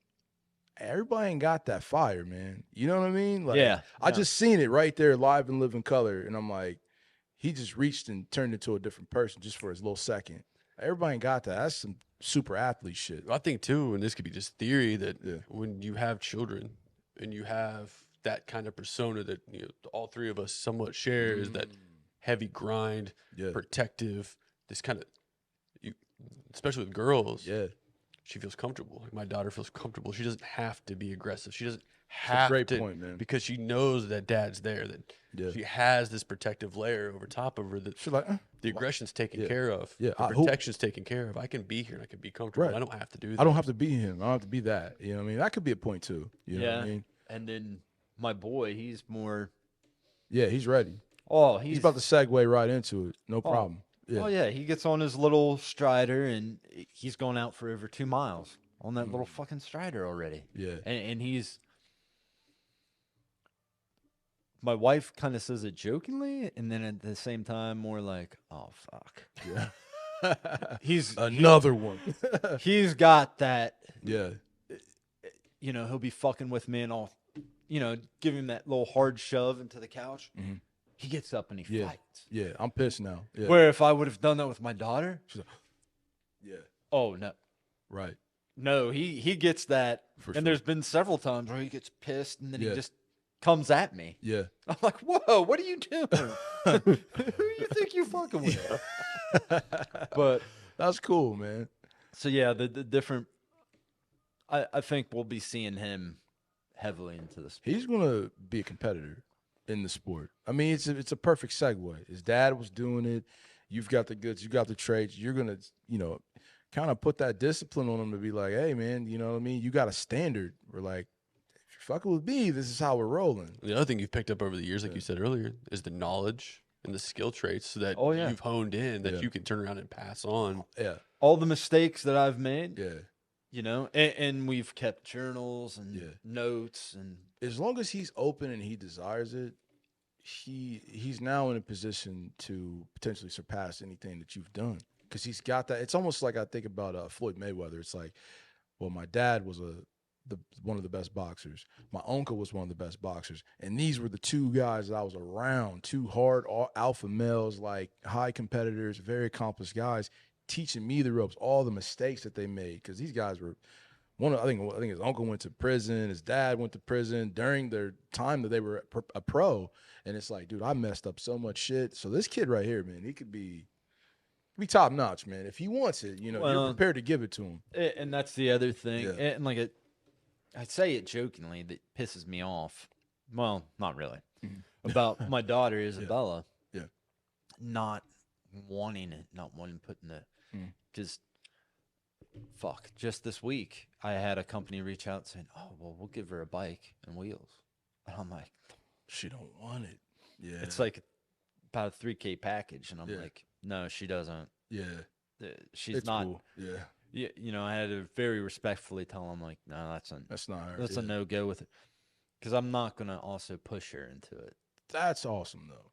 Everybody ain't got that fire, man. You know what I mean? Like, Yeah. I just seen it right there live in living color, and I'm like, he just reached and turned into a different person just for his little second. Everybody ain't got that. That's some super athlete shit. I think too, and this could be just theory, that when you have children and you have that kind of persona that all three of us somewhat share, is that heavy grind, protective, this kind of, especially with girls. Yeah. She feels comfortable. Like, my daughter feels comfortable. She doesn't have to be aggressive. She doesn't have great to, point, man. because she knows that dad's there. That she has this protective layer over top of her. That she's like, the aggression's taken care of. Yeah, the protection's taken care of. I can be here and I can be comfortable. Right. I don't have to do that. I don't have to be him. I don't have to be that. You know what I mean? That could be a point too. You know what I mean? And then my boy, he's more. Yeah, he's ready. Oh, he's about to segue right into it. No problem. Yeah. Oh yeah, he gets on his little strider and he's going out for over 2 miles on that little fucking strider already. Yeah. And he's. My wife kind of says it jokingly, and then at the same time, more like, "Oh fuck." Yeah. He's another one. He's got that. Yeah. He'll be fucking with me and I'll, give him that little hard shove into the couch. Mm-hmm. He gets up and he fights. Yeah, I'm pissed now. Yeah. Where if I would have done that with my daughter, she's like, yeah. Oh no. Right. No, he gets that. For and sure. there's been several times where he gets pissed and then he just comes at me. Yeah. I'm like, whoa, what are you doing? Who do you think you fucking with? But that's cool, man. So yeah, the different. I think we'll be seeing him heavily into the sport. He's gonna be a competitor in the sport. I mean, it's a perfect segue. His dad was doing it. You've got the goods. You got the traits. You're gonna, kind of put that discipline on him to be like, hey, man, you know what I mean? You got a standard. We're like, if you're fucking with me, this is how we're rolling. The other thing you've picked up over the years, like you said earlier, is the knowledge and the skill traits that you've honed in that you can turn around and pass on. Yeah. All the mistakes that I've made. Yeah. And we've kept journals and notes, and as long as he's open and he desires it, he's now in a position to potentially surpass anything that you've done, because he's got that. It's almost like I think about Floyd Mayweather. It's like, well, my dad was one of the best boxers. My uncle was one of the best boxers, and these were the two guys that I was around, two hard alpha males, like high competitors, very accomplished guys, teaching me the ropes, all the mistakes that they made, because these guys were I think his uncle went to prison, his dad went to prison during their time that they were a pro, and it's like, dude, I messed up so much shit. So this kid right here, man, he could be top notch, man. If he wants it, you're prepared to give it to him. And that's the other thing, and like I say it jokingly, that pisses me off. Well, not really. About my daughter Isabella, not wanting it, not wanting to put in the. Because, just this week, I had a company reach out saying, oh, well, we'll give her a bike and wheels. And I'm like, she don't want it. Yeah. It's like about a $3,000 package. And I'm like, no, she doesn't. Yeah. She's not. Cool. Yeah. I had to very respectfully tell him, like, no, that's not her. That's a no-go with it. Because I'm not going to also push her into it. That's awesome, though.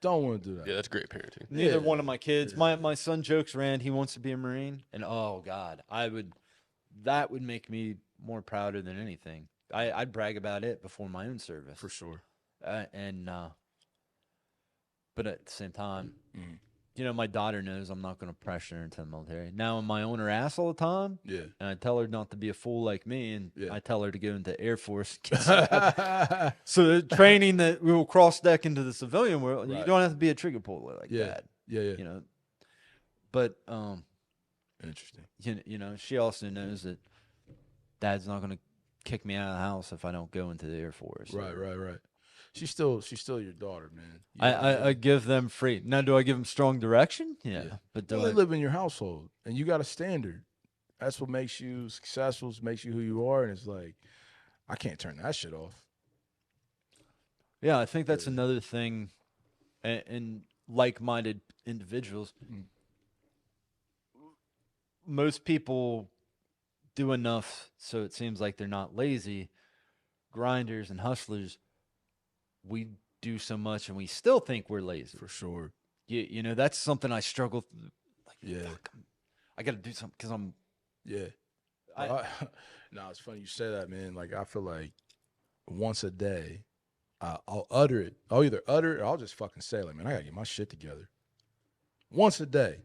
Don't want to do that. Yeah, that's great parenting. Neither one of my kids. Yeah. My son jokes around. He wants to be a Marine, and oh God, that would make me more prouder than anything. I'd brag about it before my own service for sure. But at the same time, my daughter knows I'm not going to pressure her into the military. Now, am I on her ass all the time? Yeah. And I tell her not to be a fool like me, and I tell her to go into Air Force. So the training that we will cross deck into the civilian world, you don't have to be a trigger puller like that. Yeah. But interesting. She also knows that Dad's not going to kick me out of the house if I don't go into the Air Force. Right. She's still your daughter, man. I give them free. Now, do I give them strong direction? Yeah. But they live in your household, and you got a standard. That's what makes you successful, makes you who you are, and it's like, I can't turn that shit off. Yeah, I think that's another thing, and like-minded individuals. Most people do enough so it seems like they're not lazy. Grinders and hustlers, we do so much and we still think we're lazy. For sure. You know, that's something I struggle with. Like, Yeah. fuck, I got to do something because I'm. Yeah. I- No, it's funny you say that, man. Like, I feel like once a day, I'll utter it. I'll either utter it or I'll just fucking say, like, man, I got to get my shit together. Once a day.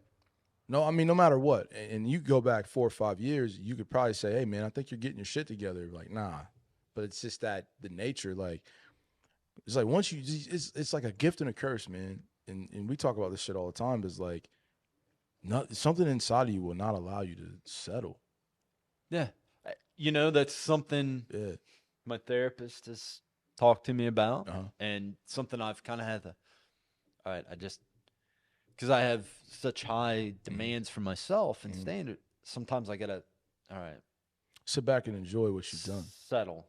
No, I mean, no matter what. And you go back 4 or 5 years, you could probably say, hey, man, I think you're getting your shit together. Like, nah. But it's just that the nature, like, it's like once you, it's like a gift and a curse, man. And we talk about this shit all the time. Is like, something inside of you will not allow you to settle. Yeah. You know, that's something my therapist has talked to me about, and something I've kind of had to, all right, because I have such high demands for myself and standard, sometimes I got to, all right. Sit back and enjoy what you've done. Settle.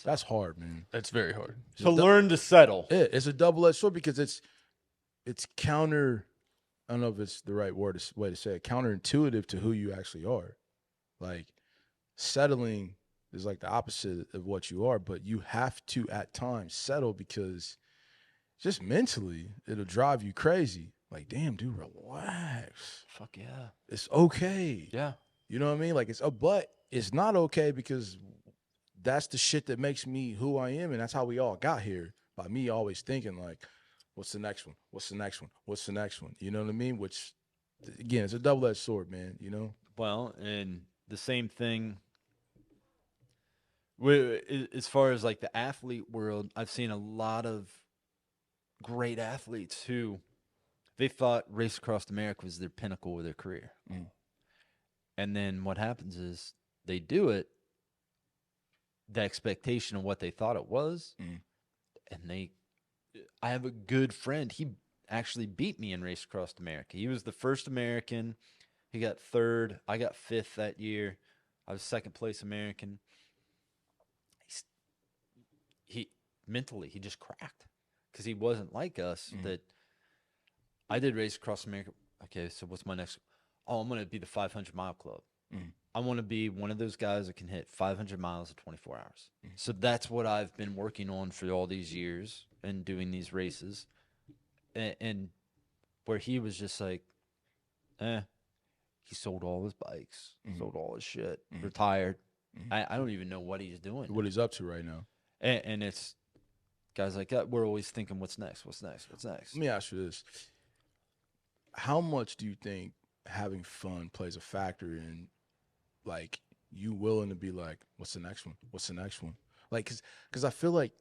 That's hard, man. That's very hard. To learn to settle. Yeah, it's a double-edged sword because it's counter. I don't know if it's the right way to say it. Counterintuitive to who you actually are. Like settling is like the opposite of what you are, but you have to at times settle because just mentally it'll drive you crazy. Like, damn, dude, relax. Fuck yeah. It's okay. Yeah. You know what I mean? Like but it's not okay because that's the shit that makes me who I am, and that's how we all got here. By me always thinking like, what's the next one? What's the next one? What's the next one? You know what I mean? Which, again, it's a double-edged sword, man, you know? Well, and the same thing as far as like the athlete world, I've seen a lot of great athletes who they thought Race Across America was their pinnacle of their career. And then what happens is they do it, the expectation of what they thought it was, and I have a good friend. He actually beat me in Race Across America. He was the first American. He got third. I got fifth that year. I was second place American. He mentally, he just cracked because he wasn't like us. That I did Race Across America. Okay, so what's my next? Oh, I'm going to be the 500-mile club. I want to be one of those guys that can hit 500 miles in 24 hours. So that's what I've been working on for all these years and doing these races. And where he was just like, he sold all his bikes, sold all his shit, retired. I don't even know what he's doing. What he's up to right now. And it's guys like that. We're always thinking, what's next? What's next? What's next? Let me ask you this. How much do you think having fun plays a factor in, like, you willing to be like, what's the next one? What's the next one? Like, because I feel like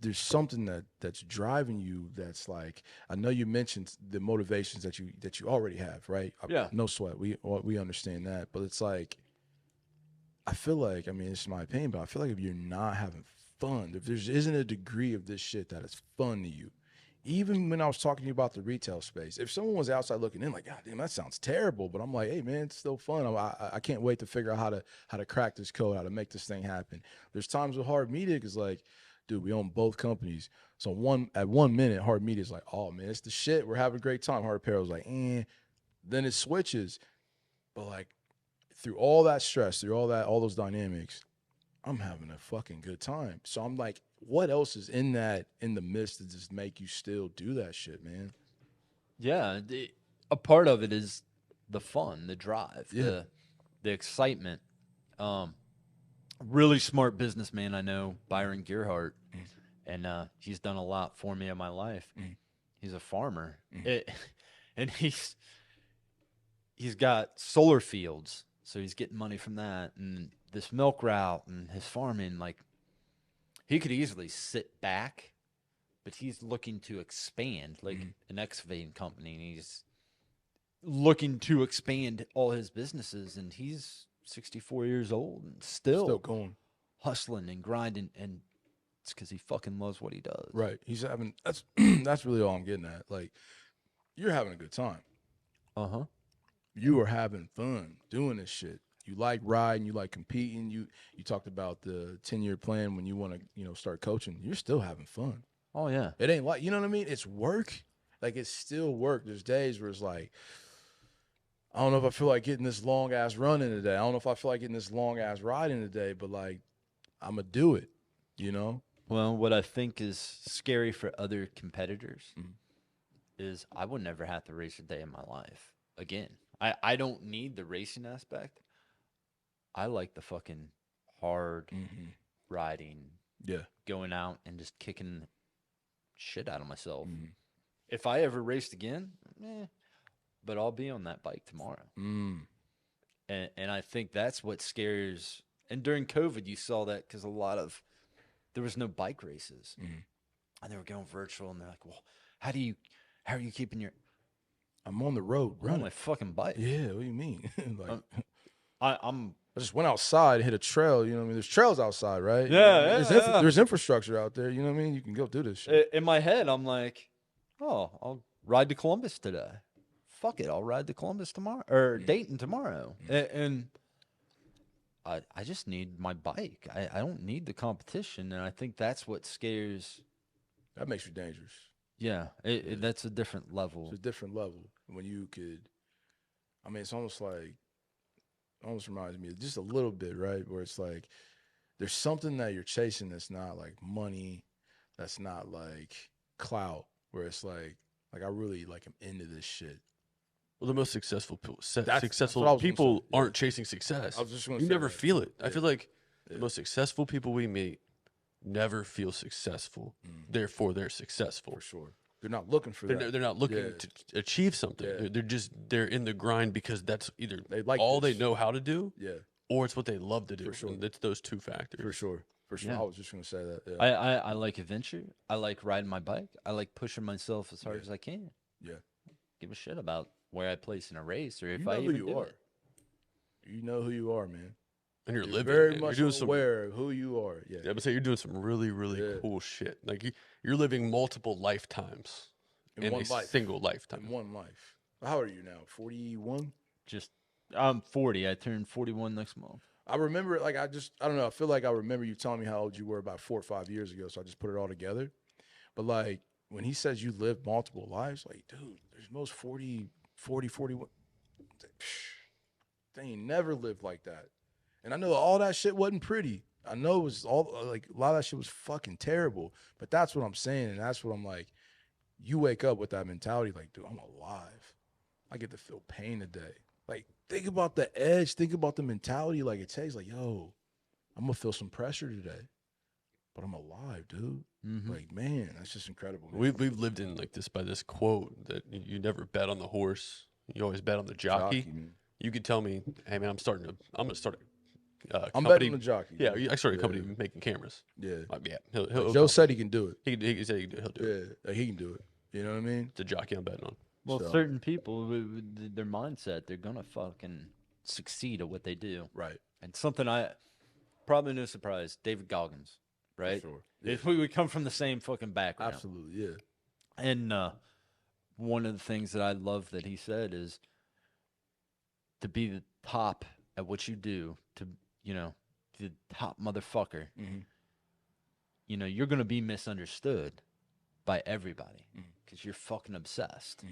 there's something that's driving you that's like, I know you mentioned the motivations that you already have, right? Yeah. No sweat. We understand that. But it's like, I feel like, I mean, it's my opinion, but I feel like if you're not having fun, if there isn't a degree of this shit that is fun to you, even when I was talking to you about the retail space, if someone was outside looking in, like, God damn, that sounds terrible, but I'm like, hey man, it's still fun. I can't wait to figure out how to crack this code, how to make this thing happen. There's times with Hard Media, because like, dude, we own both companies. So at 1 minute, Hard Media is like, oh man, it's the shit. We're having a great time. Hard Apparel is like, Then it switches. But like, through all that stress, through all those dynamics, I'm having a fucking good time. So I'm like, what else is in the midst to just make you still do that shit, man? Yeah, a part of it is the fun, the drive, the excitement. Really smart businessman I know, Byron Gearhart, and he's done a lot for me in my life. He's a farmer, and he's got solar fields, so he's getting money from that, and this milk route and his farming. Like, he could easily sit back, but he's looking to expand, like an excavating company, and he's looking to expand all his businesses, and he's 64 years old and still going, hustling and grinding, and it's because he fucking loves what he does. Right. He's having, that's really all I'm getting at. Like, you're having a good time. You are having fun doing this shit. You like riding, you like competing. You talked about the 10-year plan when you want to, start coaching. You're still having fun. Oh yeah. It ain't like, you know what I mean? It's work. Like, it's still work. There's days where it's like, I don't know if I feel like getting this long ass run in today. I don't know if I feel like getting this long ass ride in today, but like, I'm gonna do it. You know? Well, what I think is scary for other competitors is I would never have to race a day in my life again. I don't need the racing aspect. I like the fucking hard riding, Yeah. going out and just kicking shit out of myself. If I ever raced again, but I'll be on that bike tomorrow. And I think that's what scares. And during COVID, you saw that because there was no bike races, and they were going virtual. And they're like, "Well, how are you keeping your?" I'm on the road I'm on running. my fucking bike. Yeah, what do you mean? Like, I'm. I just went outside, hit a trail. You know what I mean? There's trails outside, right? Yeah, There's infrastructure out there. You know what I mean? You can go do this shit. In my head, I'm like, "Oh, I'll ride to Columbus today. Fuck it, I'll ride to Columbus tomorrow or Dayton tomorrow." And I just need my bike. I don't need the competition, and I think that's what scares. That makes you dangerous. Yeah, that's a different level. It's a different level when you could. I mean, it's almost reminds me of just a little bit, right? Where it's like there's something that you're chasing that's not like money, that's not like clout. Where it's like I really like am into this shit. Well, the most successful people, what I was people gonna say, yeah. aren't chasing success. I was just gonna You say never that. feel it. I Yeah. feel like the most successful people we meet never feel successful. Therefore, they're successful. For sure. They're not looking for that. They're not looking Yeah. to achieve something. Yeah. They're in the grind because that's either They like all this. they know how to do, Yeah, or it's what they love to do. For sure. And it's those two factors. for sure. Yeah. I was just gonna say that. Yeah. I like adventure. I like riding my bike. I like pushing myself as hard as I can. Yeah. Give a shit about where I place in a race or if You know I who even you do are. it. You know who you are, man. And you're You're living. very it. much You're doing some. aware of who you are. Yeah. Yeah, but say you're doing some really, really Yeah. cool shit. Like you're living multiple lifetimes In in one a life. single lifetime. In one life. How old are you now? 41? I'm 40. I turned 41 next month. I remember, like, I don't know. I feel like I remember you telling me how old you were about 4 or 5 years ago, so I just put it all together. But, like, when he says you live multiple lives, like, dude, there's most 40, 41. They ain't never lived like that. And I know all that shit wasn't pretty. I know it was all, like, a lot of that shit was fucking terrible. But that's what I'm saying, and that's what I'm like. You wake up with that mentality, like, dude, I'm alive. I get to feel pain today. Like, think about the edge. Think about the mentality like it takes. Like, yo, I'm going to feel some pressure today. But I'm alive, dude. Like, man, that's just incredible. Man. We've lived in like this by this quote that you never bet on the horse. You always bet on the jockey. man. You could tell me, hey, man, I'm going to start a I'm company. betting on the jockey. Yeah, man. I started a company making cameras. Yeah. Yeah, he'll Joe said he can do it. he said he'll do it. Yeah, like, he can do it. You know what I mean? The jockey I'm betting on. Well, So- certain people, their mindset, they're going to fucking succeed at what they do. Right. And something probably no surprise, David Goggins, right? sure. If we come from the same fucking background. Absolutely, yeah. And one of the things that I love that he said is to be the top at what you do, to, the top motherfucker, you're going to be misunderstood by everybody because you're fucking obsessed.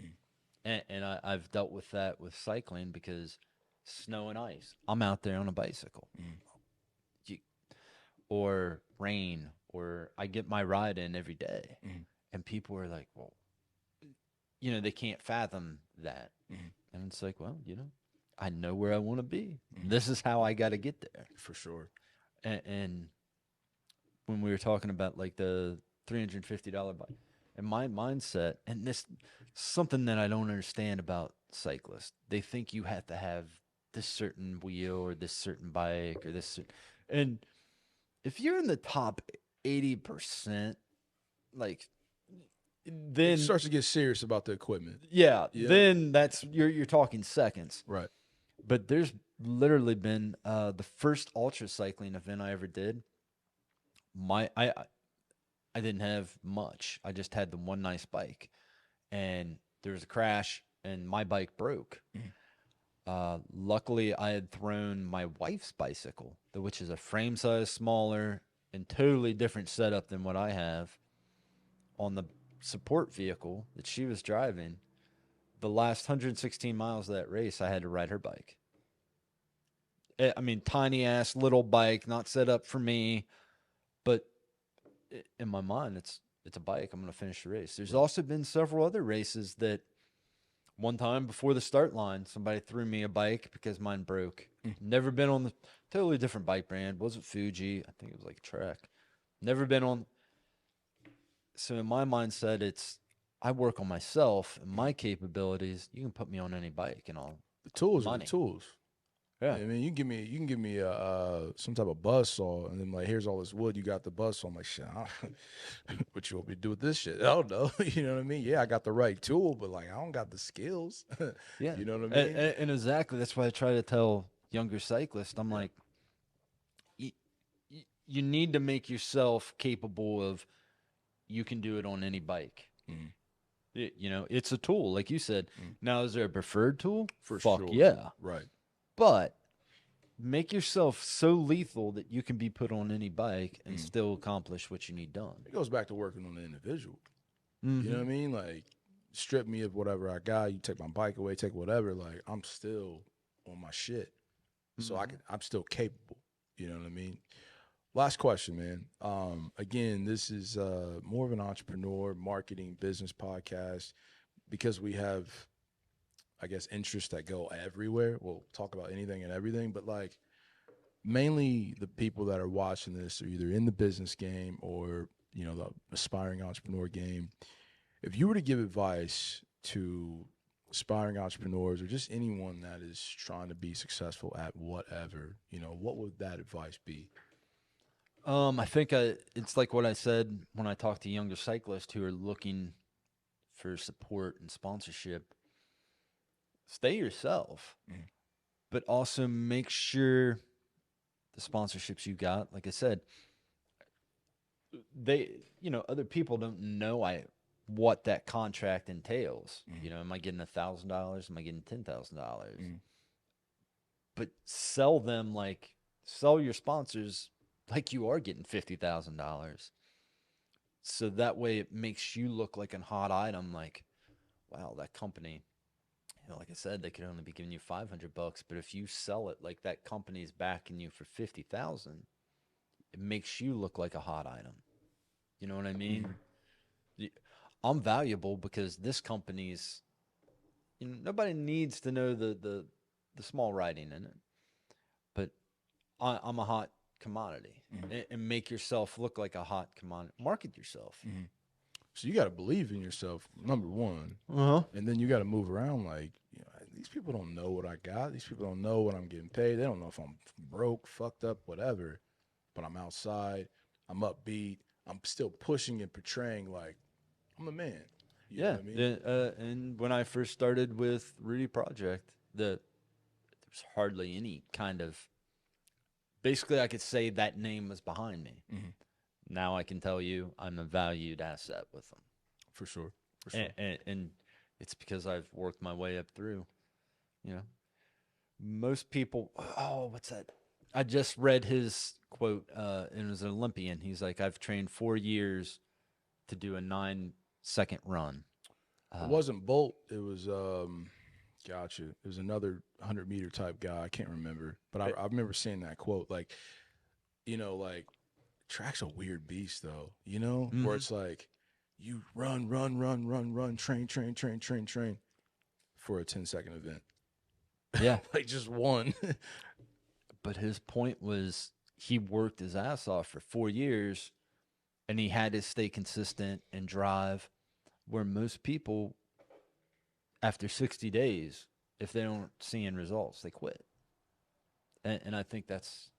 And I've dealt with that with cycling because snow and ice, I'm out there on a bicycle. Or rain, or I get my ride in every day. And people are like, well, they can't fathom that. And it's like, well, I know where I want to be. This is how I got to get there. For sure. And when we were talking about like the $350 bike, and my mindset, and this something that I don't understand about cyclists, they think you have to have this certain wheel or this certain bike or this, and if you're in the top 80%, like, then It starts to get serious about the equipment. yeah, Yeah. then that's you're talking seconds. Right. But there's literally been the first ultra cycling event I ever did. I didn't have much. I just had the one nice bike, and there was a crash, and my bike broke. Luckily, I had thrown my wife's bicycle, which is a frame size smaller and totally different setup than what I have, on the support vehicle that she was driving. The last 116 miles of that race, I had to ride her bike. I mean, tiny ass little bike, not set up for me, but in my mind, it's a bike. I'm going to finish the race. There's also been several other races that one time before the start line, somebody threw me a bike because mine broke. Never been on the totally different bike brand. Wasn't Fuji. I think it was like Trek. Never been on. So in my mindset, I work on myself and my capabilities. You can put me on any bike and all. The tools are Money. the tools. Yeah. I mean, you can give me some type of buzz saw, and then like, here's all this wood. You got the buzz saw. I'm like, shit, what you want me to do with this shit? I don't know. You know what I mean? Yeah, I got the right tool, but like, I don't got the skills. Yeah. You know what I mean? And exactly, that's why I try to tell younger cyclists. I'm like, you need to make yourself capable of. You can do it on any bike. You know, it's a tool, like you said. Now, is there a preferred tool? For Fuck sure. yeah. Right. But make yourself so lethal that you can be put on any bike and still accomplish what you need done. It goes back to working on the individual. You know what I mean? Like, strip me of whatever I got. You take my bike away, take whatever. Like, I'm still on my shit. So I'm still capable. You know what I mean? Last question, man. Again, this is more of an entrepreneur marketing business podcast because we have, I guess, interests that go everywhere. We'll talk about anything and everything, but like mainly the people that are watching this are either in the business game or, you know, the aspiring entrepreneur game. If you were to give advice to aspiring entrepreneurs or just anyone that is trying to be successful at whatever, you know, what would that advice be? I think it's like what I said when I talk to younger cyclists who are looking for support and sponsorship. Stay yourself, but also make sure the sponsorships you got, like I said, other people don't know what that contract entails. You know, am I getting $1,000? Am I getting $10,000? But sell your sponsors like you are getting $50,000. So that way it makes you look like a hot item. Like, wow, that company, you know, like I said, they could only be giving you $500, but if you sell it like that company's backing you for $50,000, it makes you look like a hot item. You know what I mean? I'm valuable because this company's, you know, nobody needs to know the small writing in it, but I'm a hot commodity, and make yourself look like a hot commodity. Market yourself. So you got to believe in yourself, number one, and then you got to move around like, you know, these people don't know what I got. These people don't know what I'm getting paid. They don't know if I'm broke, fucked up, whatever. But I'm outside. I'm upbeat. I'm still pushing and portraying like I'm the man. You know what I mean? And when I first started with Rudy Project, there was hardly any kind of. Basically, I could say that name was behind me. Now I can tell you I'm a valued asset with them. For sure. And it's because I've worked my way up through. You know, most people, what's that? I just read his quote, and it was an Olympian. He's like, I've trained 4 years to do a 9-second run. It wasn't Bolt. It was, gotcha. It was another 100-meter type guy. I can't remember. But I remember seeing that quote. Like, you know, like, track's a weird beast, though, you know, where it's like you run, train for a 10-second event. Yeah. Like just one. But his point was he worked his ass off for 4 years and he had to stay consistent and drive, where most people, after 60 days, if they don't see end results, they quit. And I think that's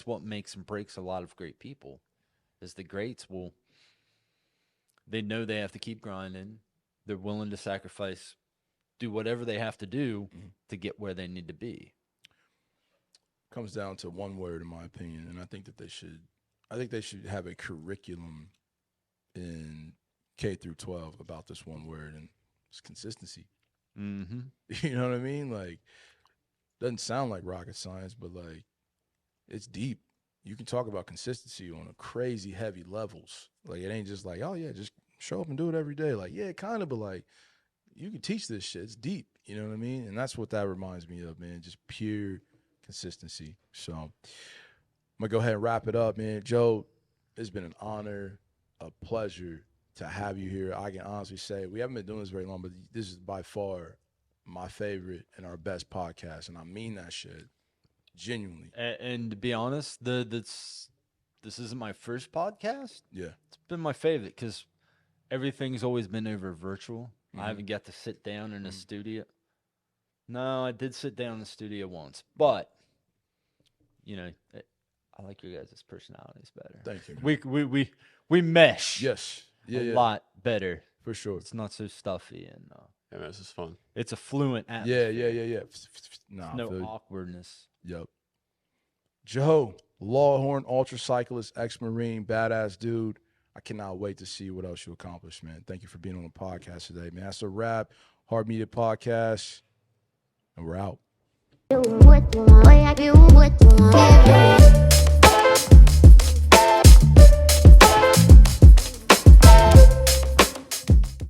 what makes and breaks a lot of great people, is the greats they know they have to keep grinding. They're willing to sacrifice, do whatever they have to do to get where they need to be. Comes down to one word, in my opinion, and I think they should have a curriculum in K through 12 about this one word, and it's consistency. You know what I mean? Like, doesn't sound like rocket science, but like, it's deep. You can talk about consistency on a crazy heavy levels. Like, it ain't just like, oh yeah, just show up and do it every day. Like, yeah, kind of, but like, you can teach this shit. It's deep. You know what I mean? And that's what that reminds me of, man. Just pure consistency. So I'm gonna go ahead and wrap it up, man. Joe, it's been an honor, a pleasure to have you here. I can honestly say we haven't been doing this very long, but this is by far my favorite and our best podcast, and I mean that shit genuinely. And to be honest, this isn't my first podcast. Yeah, It's been my favorite because everything's always been over virtual. I haven't got to sit down in a studio. No, I did sit down in the studio once, but I like your guys' personalities better. thank you. Man. We mesh. Yes, yeah, a lot better. for sure. It's not so stuffy and Yeah, man, this is fun. it's a fluent atmosphere. Yeah. Nah, No I feel you. awkwardness. Yep. Joe Lawhorn, ultra cyclist, ex-Marine, badass dude. I cannot wait to see what else you accomplish, man. Thank you for being on the podcast today, man. That's a wrap. Hard Media Podcast, and we're out. Do what you want.